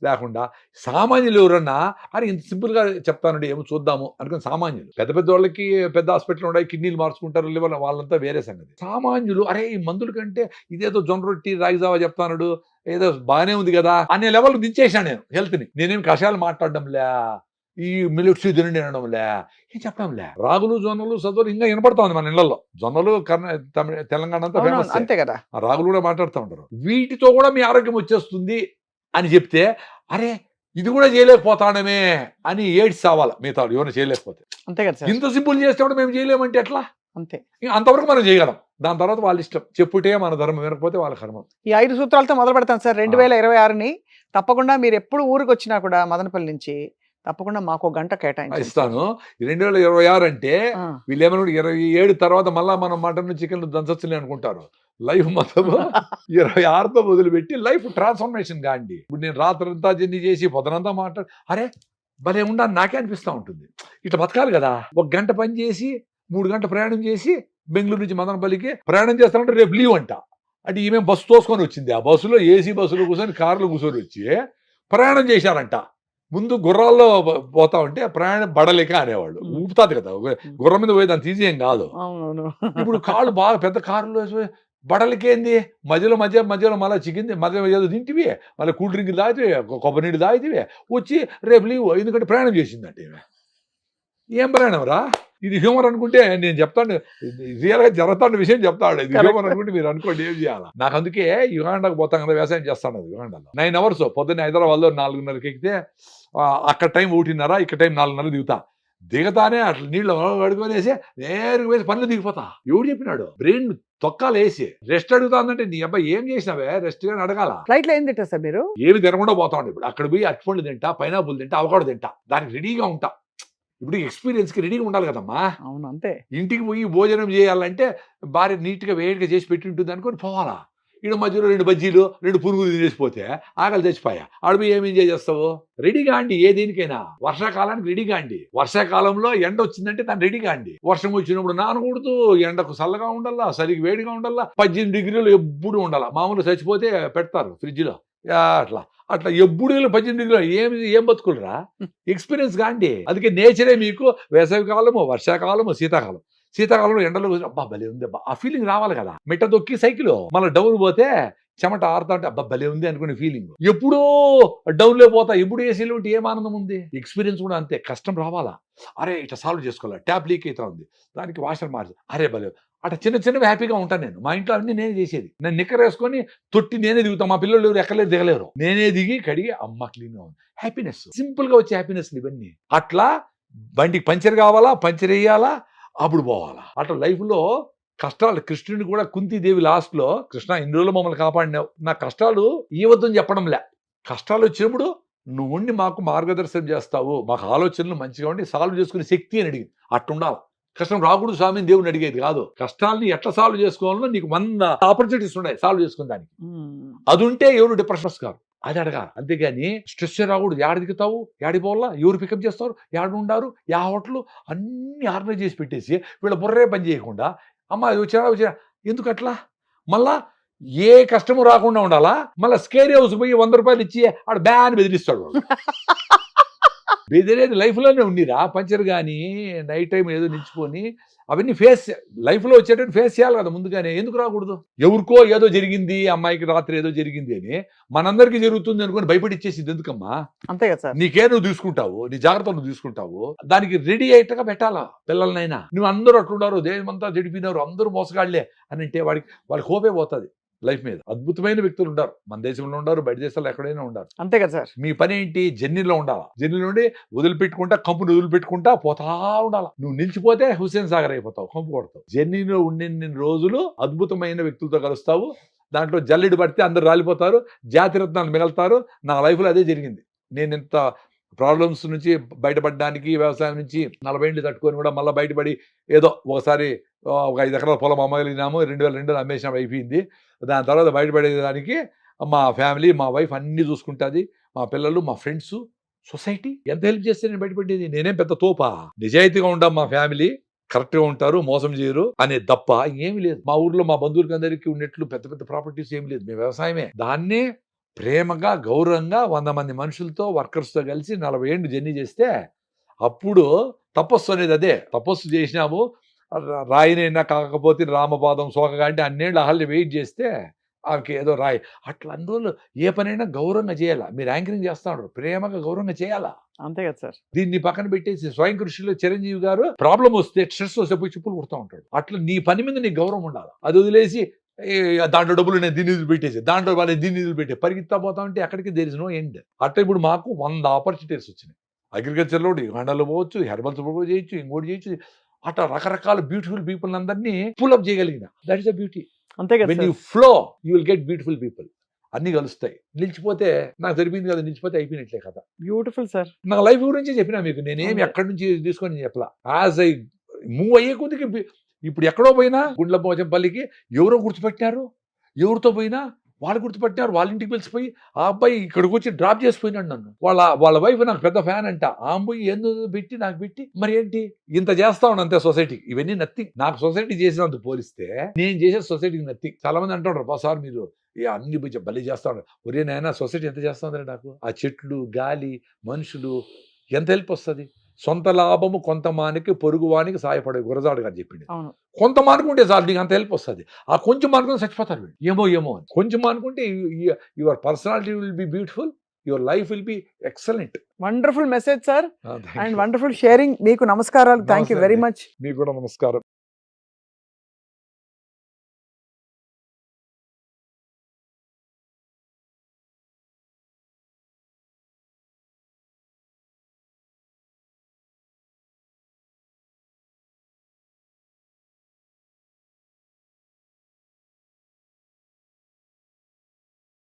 లేకుండా. సామాన్యులు ఎవరన్నా అరే ఇంత సింపుల్గా చెప్తానండి ఏమో చూద్దాము అనుకుని సామాన్యులు. పెద్ద పెద్ద వాళ్ళకి పెద్ద హాస్పిటల్ ఉన్నాయి, కిడ్నీలు మార్చుకుంటారు, లివర్, వాళ్ళంతా వేరే సంగతి. సామాన్యులు అరే ఈ మందుల కంటే ఇదేదో జొన్న రొట్టి రాగి జావా చెప్తాడు, ఏదో బాగానే ఉంది కదా అనే లెవెల్ దించేసాను నేను హెల్త్ని. నేనేం కషాయాలు మాట్లాడడంలే, ఈ మిల్లెట్స్ తినండి అనడంలే, ఏం చెప్పడంలే. రాగులు జొన్నలు సద్వలు ఇంకా వినపడతా ఉంది మన ఇళ్లలో. జొన్నలు తెలంగాణ అంతా ఫేమస్, అంతే కదా. రాగులు కూడా మాట్లాడుతూ ఉంటారు. వీటితో కూడా మీ ఆరోగ్యం వచ్చేస్తుంది అని చెప్తే అరే ఇది కూడా చేయలేకపోతాడమే అని ఏడ్స్ సావాలి మిగతా ఎవరైనా చేయలేకపోతే. అంతే కదా సార్. ఇంత సింపుల్ చేస్తే కూడా మేము చేయలేమంటే ఎట్లా? అంతే, అంతవరకు మనం చేయగలం. దాని తర్వాత వాళ్ళ ఇష్టం, చెప్పుటే మన ధర్మం, వినకపోతే వాళ్ళ కర్మం. ఈ 5 సూత్రాలతో మొదలు పెడతాను సార్ 2026ని. తప్పకుండా మీరు ఎప్పుడు ఊరికి వచ్చినా కూడా మదనపల్లి నుంచి తప్పకుండా మాకు గంట కేటాయించి ఇస్తాను. 2026 అంటే వీళ్ళు ఏమన్నా 27 తర్వాత మళ్ళా మనం మటన్ చికెన్ దంచొచ్చులే అనుకుంటారు. లైఫ్ మొత్తం 26తో మొదలుపెట్టి లైఫ్ ట్రాన్స్ఫర్మేషన్ కాండి. ఇప్పుడు నేను రాత్రంతా జర్నీ చేసి పొద్దునంతా మాట్లాడు అరే భలే ఉండాలి నాకే అనిపిస్తూ ఉంటుంది. ఇట్లా బతకాలి కదా. 1 గంట పని చేసి 3 గంటల ప్రయాణం చేసి బెంగళూరు నుంచి మదనపల్లికి ప్రయాణం చేస్తానంటే రేపు లీవ్ అంట. అంటే ఈమె బస్సు తోసుకొని వచ్చింది. ఆ బస్సులో ఏసీ బస్సులో కూర్చొని కార్లో కూర్చొని వచ్చి ప్రయాణం చేశారంట. ముందు గుర్రాల్లో పోతా ఉంటే ప్రయాణం బడలేక అనేవాళ్ళు. ఊపుతాది కదా గుర్రం మీద పోయి దాన్ని తీసేం కాదు. ఇప్పుడు కాళ్ళు బాగా పెద్ద కారులో బడలకేంది, మధ్యలో మళ్ళీ చికెన్ మధ్యలో తింటివి, మళ్ళీ కూల్ డ్రింక్ తాగితే, కొబ్బరి నీళ్ళు తాగితే వచ్చి రేపు లీవ్. ఎందుకంటే ప్రయాణం చేసిందంటే ఏం ప్రయాణం రా. ఇది హ్యూమర్ అనుకుంటే నేను చెప్తాను, రియల్గా జరుగుతున్న విషయం చెప్తాడు. ఇది హ్యూమర్ అనుకుంటే మీరు అనుకోండి ఏం చేయాలి. నాకు అందుకే యుగాండాకు పోతాం కదా, వ్యవసాయం చేస్తాను. అది యుగాండాలో 9 hours పొద్దున్న హైదరాబాద్లో 4:30కి ఎక్కితే అక్కడ టైం 1:30, ఇక్కడ టైం 4:30 దిగుతా. దిగతానే అట్లా నీళ్ళు అడుగునేసి నేరుగా వేసి పనులు దిగిపోతా. ఎవడు చెప్పినాడు? బ్రెయిన్ తొక్కాలు వేసి రెస్ట్ అడుగుతా ఉందంటే నీ అబ్బాయి ఏం చేసినావే రెస్ట్ గాని అడగాల. ఫ్లైట్ లో ఏం తింటారు సార్ మీరు? ఏమి తినకుండా పోతా ఉండే. ఇప్పుడు అక్కడ పోయి అరటిపండు తింటా, పైనాపిల్ తింటా, అవకాడో తింటా, దానికి రెడీగా ఉంటా. ఇప్పుడు ఎక్స్పీరియన్స్ కి రెడీగా ఉండాలి కదమ్మా. అవును అంతే. ఇంటికి పోయి భోజనం చేయాలంటే భార్య నీట్గా వేడిగా చేసి పెట్టి ఉంటుంది అనుకొని పోవాలా. ఇక్కడ మధ్యలో 2 బజ్జీలు 2 పురుగులు తినేసిపోతే ఆకలి తెచ్చిపోయా. ఆడపోయి ఏం ఎంజాయ్ చేస్తావు? రెడీగా అండి ఏ దేనికైనా. వర్షాకాలానికి రెడీగా అండి. వర్షాకాలంలో ఎండ వచ్చిందంటే దాన్ని రెడీగా అండి. వర్షం వచ్చినప్పుడు నానకూడదు, ఎండకు చల్లగా ఉండాలా, చలికి వేడిగా ఉండాలా, 18 degrees ఎప్పుడు ఉండాలా. మామూలు చచ్చిపోతే పెడతారు ఫ్రిడ్జ్ లో. అట్లా ఎప్పుడు 18 degrees ఏం బతుకులరా. ఎక్స్పీరియన్స్ కాండి. అందుకే నేచరే మీకు వేసవి కాలము, వర్షాకాలము, శీతాకాలం. శీతాకాలంలో ఎండలో అబ్బా భలే ఉంది అబ్బా ఆ ఫీలింగ్ రావాలి కదా. మెట్ట దొక్కి సైకిల్ మళ్ళీ డౌన్ పోతే చెమట ఆరుతా ఉంటే అబ్బా భలే ఉంది అనుకునే ఫీలింగ్. ఎప్పుడో డౌన్లో పోతా, ఎప్పుడు ఏసీలో ఉంటే ఏం ఆనందం ఉంది. ఎక్స్పీరియన్స్ కూడా అంతే. కష్టం రావాలా. అరే ఇట్లా సాల్వ్ చేసుకోవాలి, ట్యాప్ లీక్ అవుతా ఉంది, దానికి వాషర్ మార్చి అరే భలే అట్లా చిన్నవి హ్యాపీగా ఉంటాను నేను. మా ఇంట్లో అన్ని నేనే చేసేది. నేను నిక్కర్ వేసుకొని తొట్టి నేనే దిగుతాను. మా పిల్లలు ఎవరు ఎక్కలేదు దిగలేరు. నేనే దిగి కడిగి అమ్మ క్లీన్గా ఉంది. హ్యాపీనెస్, సింపుల్గా వచ్చే హ్యాపీనెస్ ఇవన్నీ. అట్లా బండికి పంచర్ కావాలా, పంచర్ వేయాలా, అప్పుడు పోవాలా. అట్లా లైఫ్లో కష్టాలు. కృష్ణుని కూడా కుంతీదేవి లాస్ట్లో కృష్ణ ఇన్ని రోజులు మమ్మల్ని కాపాడినావు, నా కష్టాలు ఇవ్వద్దని చెప్పడంలే. కష్టాలు వచ్చినప్పుడు నువ్వు ఉండి మాకు మార్గదర్శనం చేస్తావు, మాకు ఆలోచనలు మంచిగా ఉండి సాల్వ్ చేసుకునే శక్తి అని అడిగింది. అట్టుండాలి. కష్టం రాకూడదు స్వామి దేవుని అడిగేది కాదు. కష్టాలని ఎట్లా సాల్వ్ చేసుకోవాలో నీకు 100 ఆపర్చునిటీస్ ఉన్నాయి సాల్వ్ చేసుకునే దానికి. అది ఉంటే ఎవరు డిప్రెషన్స్ కాదు, అది అడగాలి. అంతేగాని స్ట్రెస్ రాకూడదు. ఏడ దిగుతావు, ఏడిపోవాలా, ఎవరు పికప్ చేస్తారు, ఏడ ఉండారు, యా హోటల్ అన్ని ఆర్గనైజ్ చేసి పెట్టేసి వీళ్ళ బుర్రే పని చేయకుండా అమ్మ వచ్చినా ఎందుకు అట్లా. మళ్ళా ఏ కష్టము రాకుండా ఉండాలా. మళ్ళీ స్కేర్ హౌస్ పోయి 100 రూపాయలు ఇచ్చి ఆడ బ్యాన్ బెదిరిస్తాడు. బెదిరేది లైఫ్లోనే ఉండిరా. పంచర్ కానీ నైట్ టైం ఏదో నిలిచిపోని అవన్నీ లైఫ్లో వచ్చేటట్టు ఫేస్ చేయాలి కదా ముందుగానే. ఎందుకు రాకూడదు? ఎవరికో ఏదో జరిగింది, అమ్మాయికి రాత్రి ఏదో జరిగింది అని మనందరికీ జరుగుతుంది అనుకుని భయపడిచ్చేసింది ఎందుకమ్మా? అంతే కదా సార్. నీకే నువ్వు తీసుకుంటావు, నీ జాగ్రత్తలు నువ్వు తీసుకుంటావు. దానికి రెడీ అయ్యేట్టుగా పెట్టాలా పిల్లలనైనా. నువ్వు అందరూ అట్లున్నారు, దేశమంతా జడిపినారు, అందరూ మోసగాళ్లే అని అంటే వాళ్ళకి హోపే పోతుంది లైఫ్ మీద. అద్భుతమైన వ్యక్తులు ఉంటారు, మన దేశంలో ఉంటారు, బయట దేశాల్లో ఎక్కడైనా ఉంటారు. అంతే కదా సార్. మీ పని ఏంటి? జర్నీలో ఉండాలా. జర్నీ నుండి వదిలిపెట్టుకుంటా, కంపుని వదిలిపెట్టుకుంటా పోతా ఉండాలా. నువ్వు నిలిచిపోతే హుస్సేన్ సాగర్ అయిపోతావు, కంపు కొడతావు. జర్నీలో ఉండిన రోజులు అద్భుతమైన వ్యక్తులతో కలుస్తావు. దాంట్లో జల్లెడు పడితే అందరు రాలిపోతారు, జాతిరత్నాలు మిగలుతారు. నా లైఫ్లో అదే జరిగింది. నేను ఇంత ప్రాబ్లమ్స్ నుంచి బయటపడడానికి వ్యవసాయం నుంచి 40 ఏళ్ళు తట్టుకొని కూడా మళ్ళీ బయటపడి ఏదో ఒకసారి ఒక 5 ఎకరాల పొలం అమ్మగలిగినాము. 2002 అమ్మేసినాము, అయిపోయింది. దాని తర్వాత బయటపడేదానికి మా ఫ్యామిలీ, మా వైఫ్ అన్నీ చూసుకుంటుంది, మా పిల్లలు, మా ఫ్రెండ్స్, సొసైటీ ఎంత హెల్ప్ చేస్తే నేను బయటపడేది. నేనేం పెద్ద తోపా. నిజాయితీగా ఉంటాం మా ఫ్యామిలీ, కరెక్ట్ గా ఉంటారు, మోసం చేయరు అనే తప్ప ఏమి లేదు. మా ఊర్లో మా బంధువులకి అందరికీ ఉన్నట్లు పెద్ద పెద్ద ప్రాపర్టీస్ ఏమి లేదు, మేము వ్యవసాయమే. దాన్నే ప్రేమగా గౌరవంగా 100 మంది మనుషులతో వర్కర్స్ తో కలిసి 40 ఏళ్ళు జర్నీ చేస్తే అప్పుడు తపస్సు అనేది అదే. తపస్సు చేసినాము, రాయినైనా కాకపోతే రామపాదం సోకగా అంటే అన్నేళ్ళు అహల్య వెయిట్ చేస్తే ఆమెకి ఏదో రాయి. అట్లా అన్ని రోజులు ఏ పనైనా గౌరవంగా చేయాలా. మీరు యాంకరింగ్ చేస్తా ఉంటారు, ప్రేమగా గౌరవంగా చేయాలా. అంతే కదా సార్. దీన్ని పక్కన పెట్టేసి స్వయం కృషిలో చిరంజీవి గారు ప్రాబ్లం వస్తే స్ట్రెస్ వస్తే పోయి చెప్పులు కుడతా ఉంటాడు. అట్లా నీ పని మీద నీకు గౌరవం ఉండాలి. అది వదిలేసి దాంట్లో డబ్బులు నేను దీన్ని నిధులు పెట్టేసి దాంట్లో వాళ్ళని దీన్ని నిధులు పెట్టే పరిగెత్తా పోతా ఉంటే అక్కడికి దేర్ ఇస్ నో ఎండ్. అట్లా ఇప్పుడు మాకు 100 ఆపర్చునిటీస్ వచ్చినాయి. అగ్రికల్చర్లో హండలు పోవచ్చు, హెర్బల్స్ చేయొచ్చు, ఇంకోటి చేయొచ్చు. అట్లా రకరకాల బ్యూటిఫుల్ పీపుల్ అందరినీ పుల్అప్ చేయగలిగిన. That is the beauty. అంతే కదా. When you flow you will get beautiful people. అన్ని కలుస్తాయి. నిలిచిపోతే నాకు జరిపింది కదా, నిలిచిపోతే అయిపోయినట్లే కదా. Beautiful sir. నా లైఫ్ గురించి చెప్పినా మీకు, నేనేమి ఎక్కడి నుంచి తీసుకొని చెప్పలా. యాజ్ ఐ మూవ్ అయ్యే కొద్దికి ఇప్పుడు ఎక్కడో పోయినా గుండ్లపోచంపల్లికి ఎవరో గుర్తుపెట్టారు, ఎవరితో పోయినా వాళ్ళు గుర్తుపెట్టారు. వాళ్ళ ఇంటికి పిలిచిపోయి ఆ అబ్బాయి ఇక్కడికి వచ్చి డ్రాప్ చేసిపోయినాడు నన్ను. వాళ్ళ వైఫ్ నాకు పెద్ద ఫ్యాన్ అంట. ఆ అమ్మాయి ఏందో పెట్టి నాకు పెట్టి మరి ఏంటి ఇంత చేస్తా ఉన్నా అంతే సొసైటీకి. ఇవన్నీ నథింగ్. నాకు సొసైటీ చేసినంత పోలిస్తే నేను చేసే సొసైటీకి నథింగ్. చాలా మంది అంటారు సార్ మీరు అన్ని బలి చేస్తా ఉన్నారు. ఒరే నాయన సొసైటీ ఎంత చేస్తా ఉందంటే నాకు ఆ చెట్లు, గాలి, మనుషులు ఎంత హెల్ప్ వస్తుంది. సొంత లాభము కొంత మానికి పొరుగువానికి సాయపడే గురజాడు గారు చెప్పింది. కొంత మానుకుంటే చాలు నీకు అంత హెల్ప్ వస్తుంది. ఆ కొంచెం మానుకుంటే చచ్చిపోతారు వీళ్ళు. ఏమో అని కొంచెం మానుకుంటే your personality will be beautiful, your life will be excellent. Wonderful message sir and wonderful sharing. మీకు నమస్కారాలు. Thank you very much. మీకు కూడా నమస్కారం.